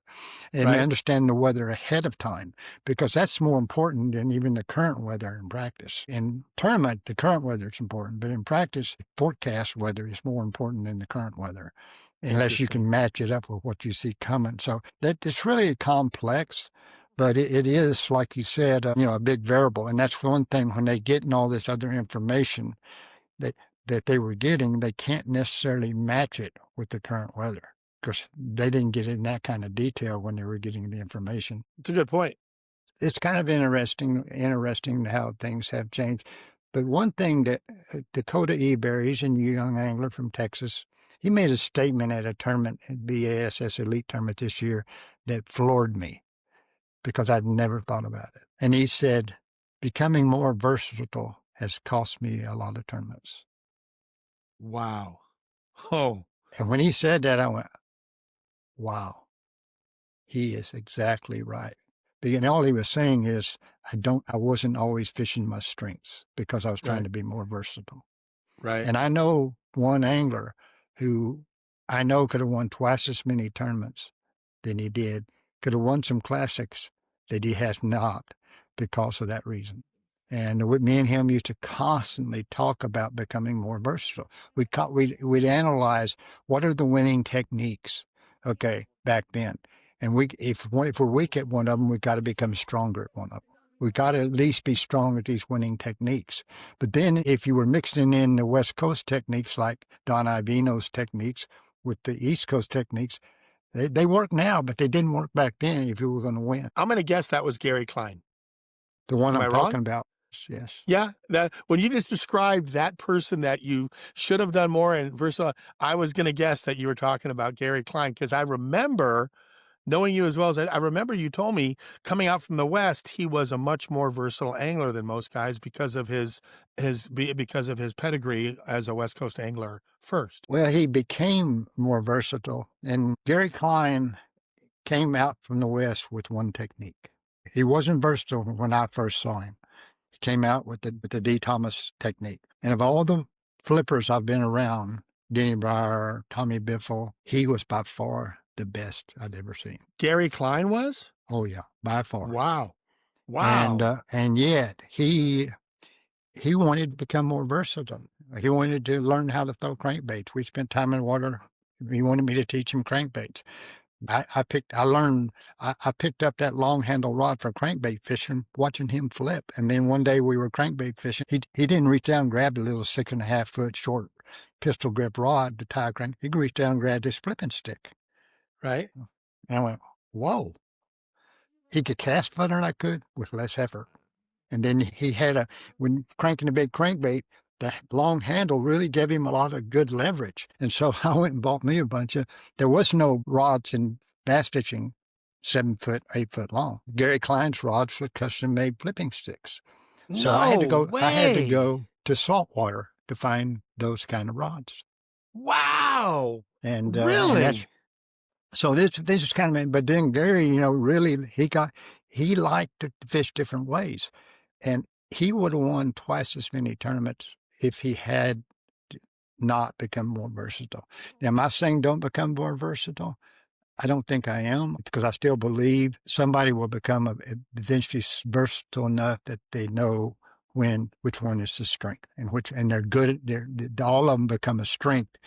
[SPEAKER 3] and understand the weather ahead of time, because that's more important than even the current weather in practice. In tournament, the current weather is important, but in practice, forecast weather is more important than the current weather, unless you can match it up with what you see coming. So it's really complex, But it is, like you said, a big variable. And that's one thing when they get all this other information that, that they were getting, they can't necessarily match it with the current weather because they didn't get in that kind of detail when they were getting the information.
[SPEAKER 2] It's a good point.
[SPEAKER 3] It's kind of interesting how things have changed. But one thing that Dakota Eberry, he's a young angler from Texas, he made a statement at a tournament at BASS Elite Tournament this year that floored me because I'd never thought about it. And he said, becoming more versatile has cost me a lot of tournaments.
[SPEAKER 2] Wow. Oh.
[SPEAKER 3] And when he said that, I went, wow, he is exactly right. And all he was saying is, I wasn't always fishing my strengths because I was trying to be more versatile.
[SPEAKER 2] Right.
[SPEAKER 3] And I know one angler who I know could have won twice as many tournaments than he did, could have won some classics that he has not because of that reason. And me and him used to constantly talk about becoming more versatile. We'd analyze what are the winning techniques, okay, back then. And if we're weak at one of them, we got to become stronger at one of them. We got to at least be strong at these winning techniques. But then if you were mixing in the West Coast techniques like Don Ivino's techniques with the East Coast techniques, they work now, but they didn't work back then if you were going to win.
[SPEAKER 2] I'm going to guess that was Gary Klein.
[SPEAKER 3] The one
[SPEAKER 2] Am I
[SPEAKER 3] I'm
[SPEAKER 2] wrong?
[SPEAKER 3] talking about, yes.
[SPEAKER 2] Yeah, when you just described that person that you should have done more and versatile, I was going to guess that you were talking about Gary Klein because I remember knowing you as well as I remember you told me coming out from the West, he was a much more versatile angler than most guys because of his pedigree as a West Coast angler first.
[SPEAKER 3] Well, he became more versatile, and Gary Klein came out from the West with one technique. He wasn't versatile when I first saw him. He came out with the D. Thomas technique. And of all the flippers I've been around, Denny Breyer, Tommy Biffle, he was by far the best I'd ever seen.
[SPEAKER 2] Gary Klein was?
[SPEAKER 3] Oh yeah, by far.
[SPEAKER 2] Wow.
[SPEAKER 3] And yet he wanted to become more versatile. He wanted to learn how to throw crankbaits. We spent time in water. He wanted me to teach him crankbaits. I picked up that long handle rod for crankbait fishing, watching him flip. And then one day we were crankbait fishing. He didn't reach down and grab the little 6.5 foot short pistol grip rod to tie a crank. He reached down and grabbed his flipping stick.
[SPEAKER 2] Right.
[SPEAKER 3] And I went, whoa. He could cast further than I could with less effort. And then he had when cranking a big crankbait, the long handle really gave him a lot of good leverage. And so I went and bought me a bunch there was no rods in bass fishing 7 foot, 8 foot long. Gary Klein's rods were custom made flipping sticks. So I had to go to saltwater to find those kind of rods.
[SPEAKER 2] Wow.
[SPEAKER 3] And
[SPEAKER 2] really?
[SPEAKER 3] So this is kind of, but then Gary, really, he liked to fish different ways. And he would have won twice as many tournaments if he had not become more versatile. Now, am I saying don't become more versatile? I don't think I am, because I still believe somebody will become eventually versatile enough that they know which one is the strength and they're good. All of them become a strength.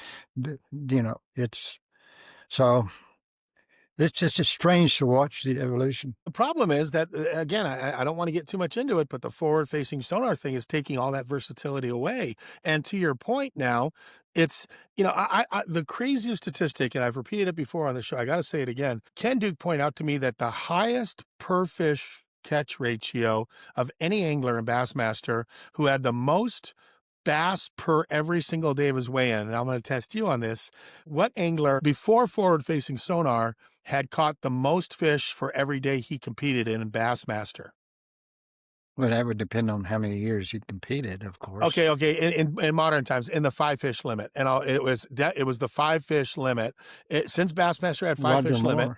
[SPEAKER 3] It's just strange to watch the evolution.
[SPEAKER 2] The problem is that, again, I don't want to get too much into it, but the forward-facing sonar thing is taking all that versatility away. And to your point now, it's, the craziest statistic, and I've repeated it before on the show, I got to say it again. Ken Duke pointed out to me that the highest per fish catch ratio of any angler in Bassmaster who had the most bass per every single day of his weigh-in, and I'm going to test you on this. What angler before forward-facing sonar had caught the most fish for every day he competed in Bassmaster?
[SPEAKER 3] Well, that would depend on how many years he competed, of course.
[SPEAKER 2] Okay. In modern times, in the 5 fish limit, and it was the 5 fish limit. Since Bassmaster had 5 fish limit.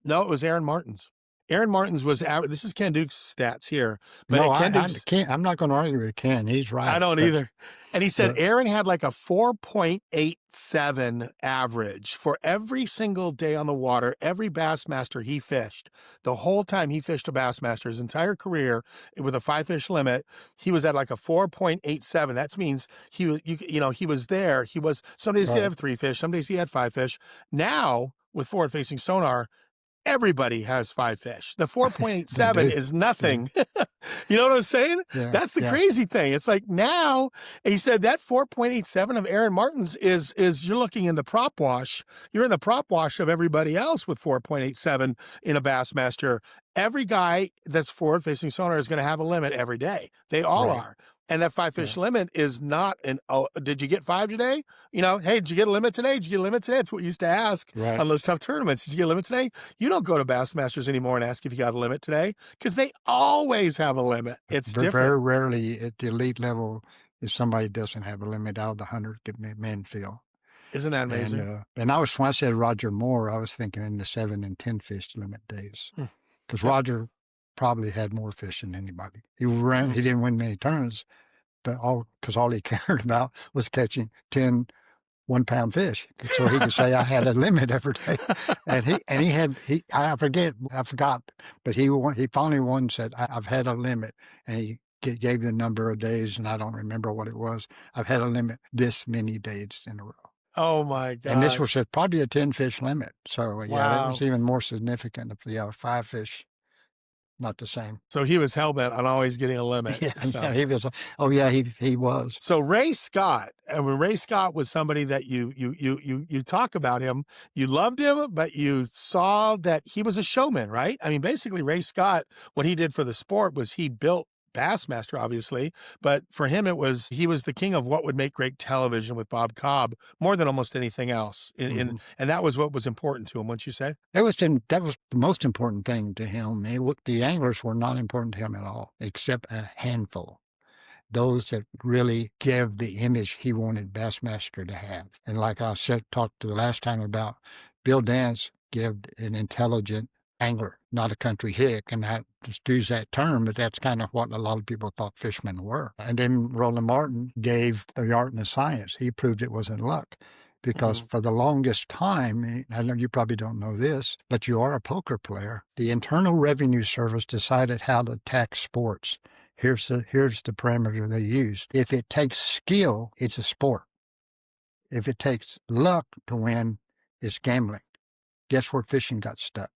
[SPEAKER 2] No, it was Aaron Martin's. Aaron Martin's was this is Ken Duke's stats here. But
[SPEAKER 3] no, I'm not going to argue with Ken. He's right.
[SPEAKER 2] I don't either. And he said Aaron had like a 4.87 average for every single day on the water, every Bassmaster he fished. The whole time he fished a Bassmaster, his entire career with a 5 fish limit, he was at like a 4.87. That means he was there. Some days he had 3 fish, some days he had 5 fish. Now with forward facing sonar, everybody has 5 fish. The
[SPEAKER 3] They
[SPEAKER 2] 4.87
[SPEAKER 3] do.
[SPEAKER 2] is
[SPEAKER 3] Yeah.
[SPEAKER 2] nothing. You know what I'm saying?
[SPEAKER 3] Yeah.
[SPEAKER 2] That's the
[SPEAKER 3] Yeah.
[SPEAKER 2] crazy thing. It's like now, he said that 4.87 of Aaron Martin's is you're looking in the prop wash. You're in the prop wash of everybody else with 4.87 in a Bassmaster. Every guy that's forward-facing sonar is going to have a limit every day. They all
[SPEAKER 3] Right.
[SPEAKER 2] are. And that 5 fish
[SPEAKER 3] Yeah.
[SPEAKER 2] limit is not an, oh, did you get 5 today? You know, hey, did you get a limit today? Did you get a limit today? That's what we used to ask
[SPEAKER 3] Right.
[SPEAKER 2] on those tough tournaments. Did you get a limit today? You don't go to Bassmasters anymore and ask if you got a limit today because they always have a limit. It's
[SPEAKER 3] Very
[SPEAKER 2] different.
[SPEAKER 3] rarely at the elite level if somebody doesn't have a limit out of the 100 men field.
[SPEAKER 2] Isn't that amazing?
[SPEAKER 3] And I was, when I said Roger Moore, I was thinking in the 7 and 10 fish limit days, because
[SPEAKER 2] Yep.
[SPEAKER 3] Roger probably had more fish than anybody. He didn't win many tournaments, but all he cared about was catching 10 1-pound fish, so he could say I had a limit every day. And I forgot, but he finally won. Said I've had a limit, and he gave the number of days, and I don't remember what it was. I've had a limit this many days in a row.
[SPEAKER 2] Oh my gosh.
[SPEAKER 3] And this was probably a 10 fish limit. So yeah, that
[SPEAKER 2] Wow.
[SPEAKER 3] was even more significant. Yeah, 5 fish, not the same.
[SPEAKER 2] So he was hell-bent on always getting a limit.
[SPEAKER 3] Yeah,
[SPEAKER 2] So.
[SPEAKER 3] yeah, he was. Oh yeah, he was.
[SPEAKER 2] So Ray Scott, and when Ray Scott was somebody that you talk about him, you loved him, but you saw that he was a showman, right? I mean, basically Ray Scott, what he did for the sport was he built Bassmaster, obviously, but for him he was the king of what would make great television with Bob Cobb more than almost anything else. And that was what was important to him, wouldn't you say?
[SPEAKER 3] That was the most important thing to him. The anglers were not important to him at all, except a handful. Those that really give the image he wanted Bassmaster to have. And like I talked to the last time about, Bill Dance gave an intelligent angler, not a country hick, and I just use that term, but that's kind of what a lot of people thought fishermen were. And then Roland Martin gave the art and the science. He proved it wasn't luck. Because for the longest time, I know you probably don't know this, but you are a poker player. The Internal Revenue Service decided how to tax sports. Here's the parameter they use. If it takes skill, it's a sport. If it takes luck to win, it's gambling. Guess where fishing got stuck?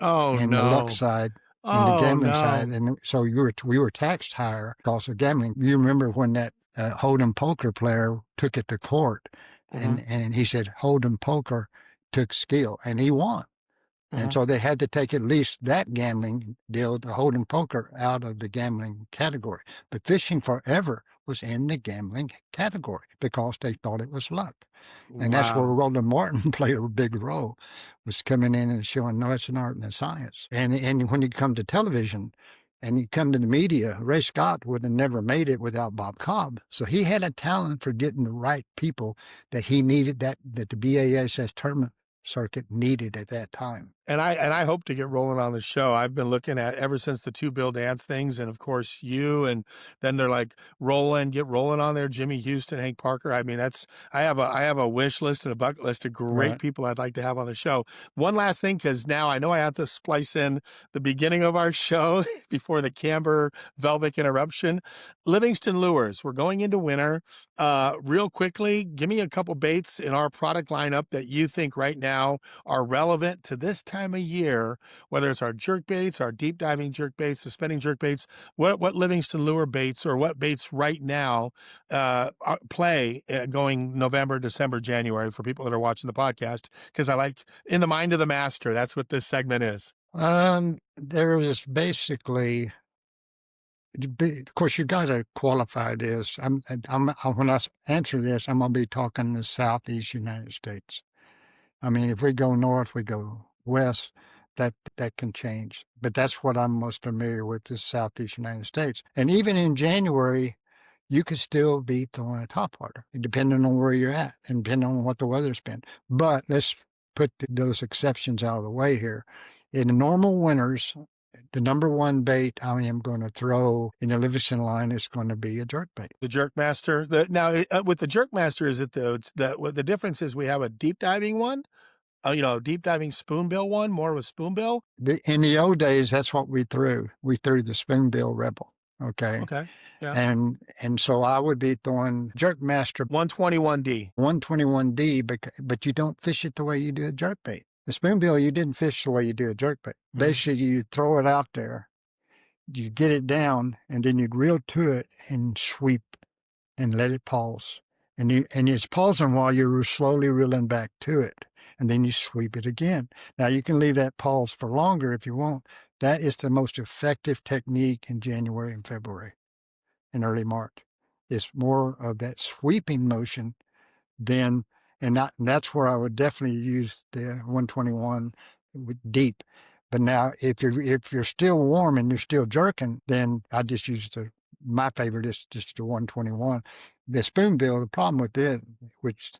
[SPEAKER 2] Oh,
[SPEAKER 3] in
[SPEAKER 2] no.
[SPEAKER 3] the luck side, in the gambling side. And so we were taxed higher because of gambling. You remember when that Hold'em poker player took it to court, and he said Hold'em poker took skill, and he won. And so they had to take at least that gambling deal, the Hold'em poker, out of the gambling category. But fishing forever was in the gambling category because they thought it was luck. And that's where Roland Martin played a big role, was coming in and showing, no, it's an art and a science. And when you come to television and you come to the media, Ray Scott would have never made it without Bob Cobb. So he had a talent for getting the right people that he needed, that the BASS tournament circuit needed at that time.
[SPEAKER 2] And I hope to get rolling on the show. I've been looking at ever since the 2 Bill Dance things, and of course you, and then they're like get rolling on there. Jimmy Houston, Hank Parker. I mean, I have a wish list and a bucket list of great people I'd like to have on the show. One last thing, because now I know I have to splice in the beginning of our show before the Camber Velvick interruption. Livingston Lures. We're going into winter. Real quickly, give me a couple baits in our product lineup that you think right now are relevant to this time of year, whether it's our jerk baits, our deep diving jerk baits, suspending jerk baits, what Livingston lure baits or what baits right now play going November, December, January for people that are watching the podcast, because I like In the Mind of the Master. That's what this segment is.
[SPEAKER 3] There is basically, of course, you got to qualify this. When I answer this, I'm going to be talking the Southeast United States. I mean, if we go north, we go west, that can change. But that's what I'm most familiar with, is Southeast United States. And even in January, you could still be throwing a topwater, depending on where you're at and depending on what the weather's been. But let's put those exceptions out of the way here. In the normal winters, the number one bait I am going to throw in the Livingston line is going to be a jerk bait.
[SPEAKER 2] The Jerkmaster. Now, with the Jerkmaster, is it the difference is we have a deep diving one, deep diving spoonbill one, more of a spoonbill.
[SPEAKER 3] In the old days, that's what we threw. We threw the spoonbill Rebel. Okay. Yeah. And so I would be throwing Jerkmaster
[SPEAKER 2] 121D.
[SPEAKER 3] 121D, but you don't fish it the way you do a jerkbait. The spoonbill, you didn't fish the way you do a jerkbait. Basically, you throw it out there, you get it down, and then you'd reel to it and sweep and let it pause. And it's pausing while you're slowly reeling back to it. And then you sweep it again. Now, you can leave that pause for longer if you want. That is the most effective technique in January and February and early March. It's more of that sweeping motion than, and that's where I would definitely use the 121 with deep. But now, if you're still warm and you're still jerking, then I just use my favorite is just the 121. The spoonbill, the problem with it, which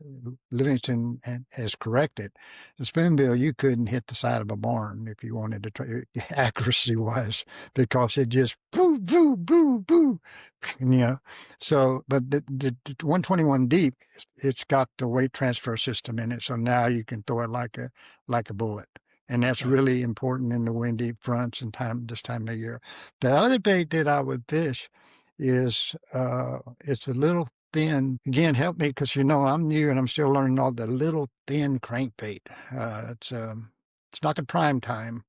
[SPEAKER 3] Livingston has corrected, the spoonbill, you couldn't hit the side of a barn if you wanted to try accuracy-wise, because it just boo, boo, boo, boo, So, but the 121 deep, it's got the weight transfer system in it, so now you can throw it like a bullet. And that's really important in the windy fronts and this time of year. The other bait that I would fish is it's a little thin. Again, help me, because I'm new and I'm still learning all the little thin crankbait. It's not the prime time,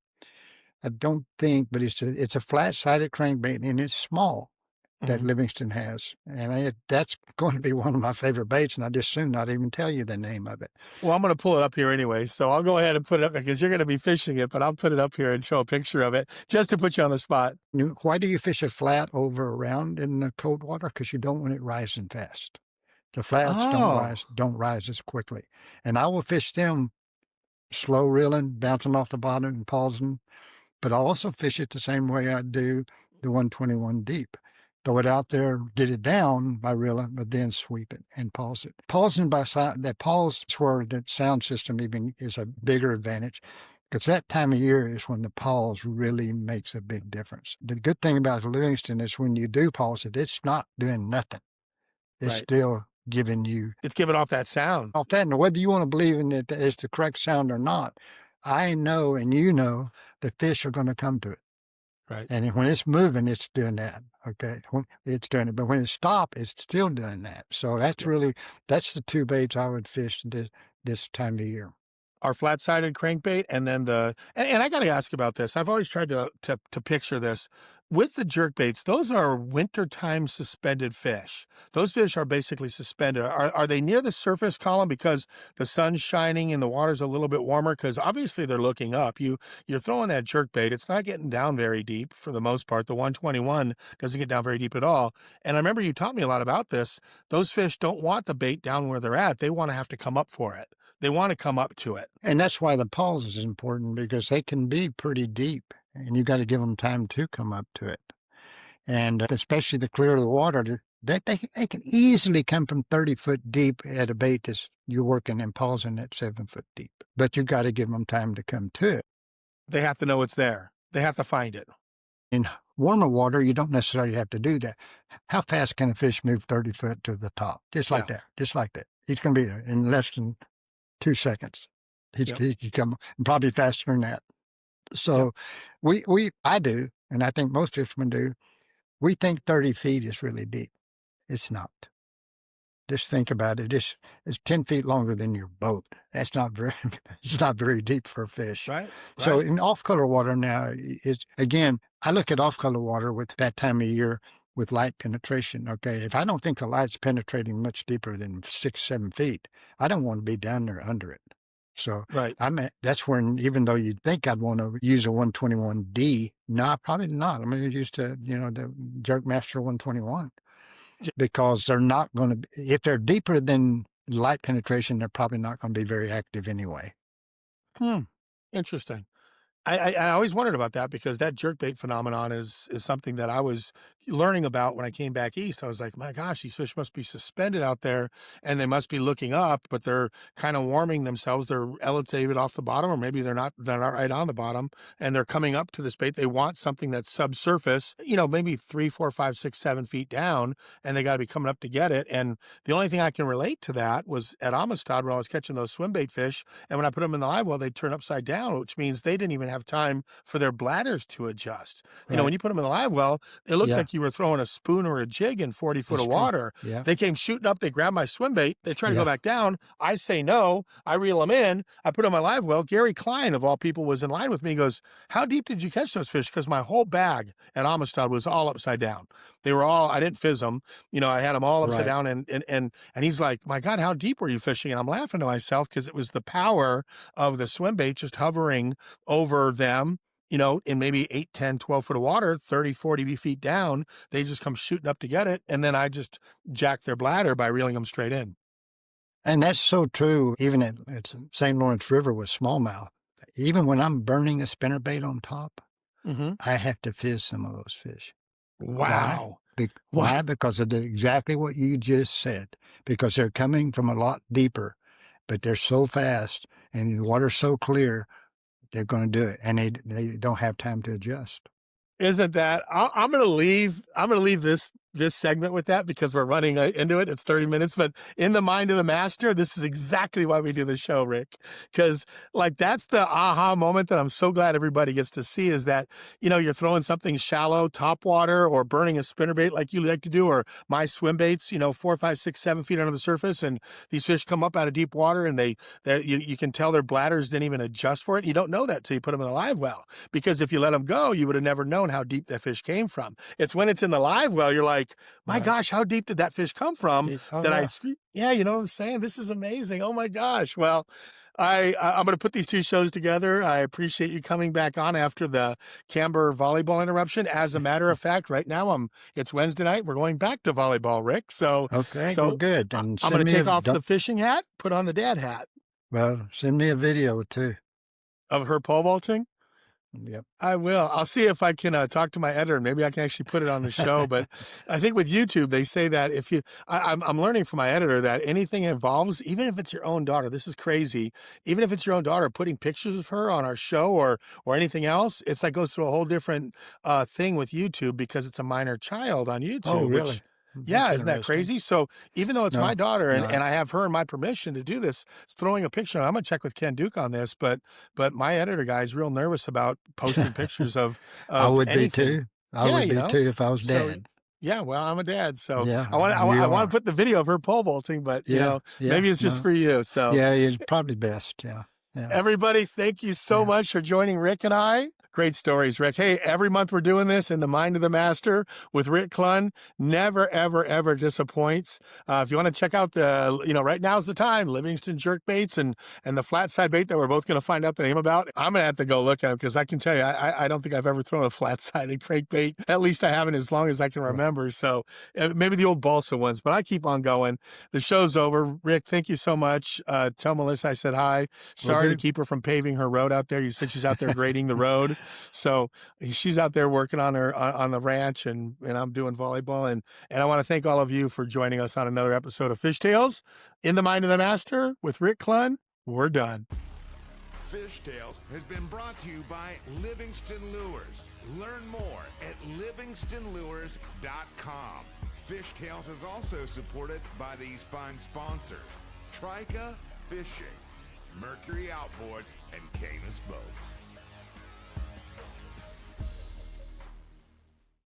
[SPEAKER 3] I don't think, but it's a flat-sided crankbait, and it's small. That Livingston has. And that's going to be one of my favorite baits, and I just soon not even tell you the name of it.
[SPEAKER 2] Well, I'm going to pull it up here anyway, so I'll go ahead and put it up because you're going to be fishing it, but I'll put it up here and show a picture of it just to put you on the spot.
[SPEAKER 3] Why do you fish a flat over around in the cold water? Because you don't want it rising fast. The flats don't rise as quickly. And I will fish them slow reeling, bouncing off the bottom and pausing, but I also fish it the same way I do the 121 deep. Throw it out there, get it down by reeling, but then sweep it and pause it. Pausing by sound, that pause is where the sound system even is a bigger advantage, because that time of year is when the pause really makes a big difference. The good thing about Livingston is when you do pause it, it's not doing nothing. It's still giving you...
[SPEAKER 2] It's giving off that sound.
[SPEAKER 3] Off that, and whether you want to believe in it as the correct sound or not, I know and you know the fish are going to come to it.
[SPEAKER 2] Right.
[SPEAKER 3] And when it's moving, it's doing that. Okay. It's doing it. But when it stops, it's still doing that. So that's that's the two baits I would fish this time of year.
[SPEAKER 2] Our flat-sided crankbait, and then and I got to ask about this. I've always tried to picture this. With the jerkbaits, those are wintertime suspended fish. Those fish are basically suspended. Are they near the surface column because the sun's shining and the water's a little bit warmer? Because obviously they're looking up. You're throwing that jerkbait. It's not getting down very deep for the most part. The 121 doesn't get down very deep at all. And I remember you taught me a lot about this. Those fish don't want the bait down where they're at. They want to have to come up for it. They want to come up to it.
[SPEAKER 3] And that's why the pause is important, because they can be pretty deep, and you got to give them time to come up to it. And especially the clearer the water, they can easily come from 30 foot deep at a bait that's you're working and pausing at 7 foot deep. But you got to give them time to come to it.
[SPEAKER 2] They have to know it's there. They have to find it.
[SPEAKER 3] In warmer water, you don't necessarily have to do that. How fast can a fish move 30 foot to the top? Just like that. Just like that. He's going to be there in less than 2 seconds. He can come, and probably faster than that. So I do, and I think most fishermen do, we think 30 feet is really deep. It's not. Just think about it. It's 10 feet longer than your boat. That's not it's not very deep for a fish.
[SPEAKER 2] Right.
[SPEAKER 3] So in off-color water now, again, I look at off-color water with that time of year with light penetration. Okay, if I don't think the light's penetrating much deeper than 6-7 feet, I don't want to be down there under it. So that's when, even though you'd think I'd want to use a 121D, no, probably not. I'm going to use the Jerkmaster 121, because they're not going to, if they're deeper than light penetration, they're probably not going to be very active anyway.
[SPEAKER 2] Interesting. I always wondered about that, because that jerkbait phenomenon is something that I was learning about when I came back east. I was like, my gosh, these fish must be suspended out there, and they must be looking up, but they're kind of warming themselves. They're elevated off the bottom, or maybe they're not right on the bottom, and they're coming up to this bait. They want something that's subsurface, maybe 3, 4, 5, 6, 7 feet down, and they got to be coming up to get it. And the only thing I can relate to that was at Amistad, when I was catching those swim bait fish, and when I put them in the live well, they'd turn upside down, which means they didn't even have time for their bladders to adjust. When you put them in the live well, it looks like you you were throwing a spoon or a jig in 40 foot
[SPEAKER 3] That's
[SPEAKER 2] of
[SPEAKER 3] true.
[SPEAKER 2] water.
[SPEAKER 3] Yeah.
[SPEAKER 2] They came shooting up. They grab my swim bait. They try to
[SPEAKER 3] Yeah.
[SPEAKER 2] go back down. I say no. I reel them in. I put them on my live well. Gary Klein, of all people, was in line with me. He goes, how deep did you catch those fish? Because my whole bag at Amistad was all upside down. They were all, I didn't fizz them. You know, I had them all upside
[SPEAKER 3] Right.
[SPEAKER 2] down. And he's like, my God, how deep were you fishing? And I'm laughing to myself because it was the power of the swim bait just hovering over them, you know, in maybe 8, 10, 12 foot of water, 30, 40 feet down. They just come shooting up to get it. And then I just jack their bladder by reeling them straight in.
[SPEAKER 3] And that's so true, even at St. Lawrence River with smallmouth. Even when I'm burning a spinnerbait on top,
[SPEAKER 2] Mm-hmm.
[SPEAKER 3] I have to fizz some of those fish.
[SPEAKER 2] Wow.
[SPEAKER 3] Why? Because of exactly what you just said. Because they're coming from a lot deeper, but they're so fast and the water's so clear, they're going to do it. And they don't have time to adjust.
[SPEAKER 2] Isn't that? I'm going to leave this segment with that because we're running into it. It's 30 minutes, but in the mind of the master, this is exactly why we do the show, Rick. Because like that's the aha moment that I'm so glad everybody gets to see is that, you know, you're throwing something shallow, top water, or burning a spinnerbait like you like to do, or my swim baits, you know, 4, 5, 6, 7 feet under the surface, and these fish come up out of deep water, and you can tell their bladders didn't even adjust for it. You don't know that till you put them in a live well, because if you let them go, you would have never known how deep that fish came from. It's when it's in the live well, you're like, my gosh, how deep did that fish come from? Yeah, you know what I'm saying? This is amazing. Oh my gosh. Well, I'm going to put these two shows together. I appreciate you coming back on after the Camber volleyball interruption. As a matter of fact, right now it's Wednesday night. We're going back to volleyball, Rick. So
[SPEAKER 3] Good. And
[SPEAKER 2] I'm going to take off the fishing hat, put on the dad hat.
[SPEAKER 3] Well, send me a video too.
[SPEAKER 2] Of her pole vaulting?
[SPEAKER 3] Yep.
[SPEAKER 2] I will. I'll see if I can talk to my editor. Maybe I can actually put it on the show. But I think with YouTube, they say that if you, I'm learning from my editor that anything involves, even if it's your own daughter, this is crazy. Even if it's your own daughter, putting pictures of her on our show or anything else, it's like goes through a whole different thing with YouTube because it's a minor child on YouTube.
[SPEAKER 3] Oh, really?
[SPEAKER 2] Yeah, isn't that crazy? So even though it's my daughter and I have her and my permission to do this, throwing a picture, I'm going to check with Ken Duke on this, but my editor guy is real nervous about posting pictures of
[SPEAKER 3] I would
[SPEAKER 2] anything.
[SPEAKER 3] be too. I would be too if I was dad.
[SPEAKER 2] Yeah, well, I'm a dad, so
[SPEAKER 3] Yeah,
[SPEAKER 2] I want to put the video of her pole vaulting, but you know, maybe it's just for you. So
[SPEAKER 3] yeah, it's probably best. Yeah.
[SPEAKER 2] Everybody, thank you so much for joining Rick and I. Great stories, Rick. Hey, every month we're doing this in the Mind of the Master with Rick Clunn. Never, ever, ever disappoints. If you want to check out right now's the time, Livingston jerk baits and the flat side bait that we're both going to find out the name about. I'm going to have to go look at them because I can tell you, I don't think I've ever thrown a flat sided crankbait. At least I haven't as long as I can remember. So maybe the old balsa ones, but I keep on going. The show's over. Rick, thank you so much. Tell Melissa I said hi. Sorry to keep her from paving her road out there. You said she's out there grading the road. So she's out there working on the ranch and I'm doing volleyball. And I want to thank all of you for joining us on another episode of Fish Tales in the Mind of the Master with Rick Clunn. We're done.
[SPEAKER 1] Fish Tales has been brought to you by Livingston Lures. Learn more at livingstonlures.com. Fish Tales is also supported by these fine sponsors: Trica Fishing, Mercury Outboards, and Canis Boats.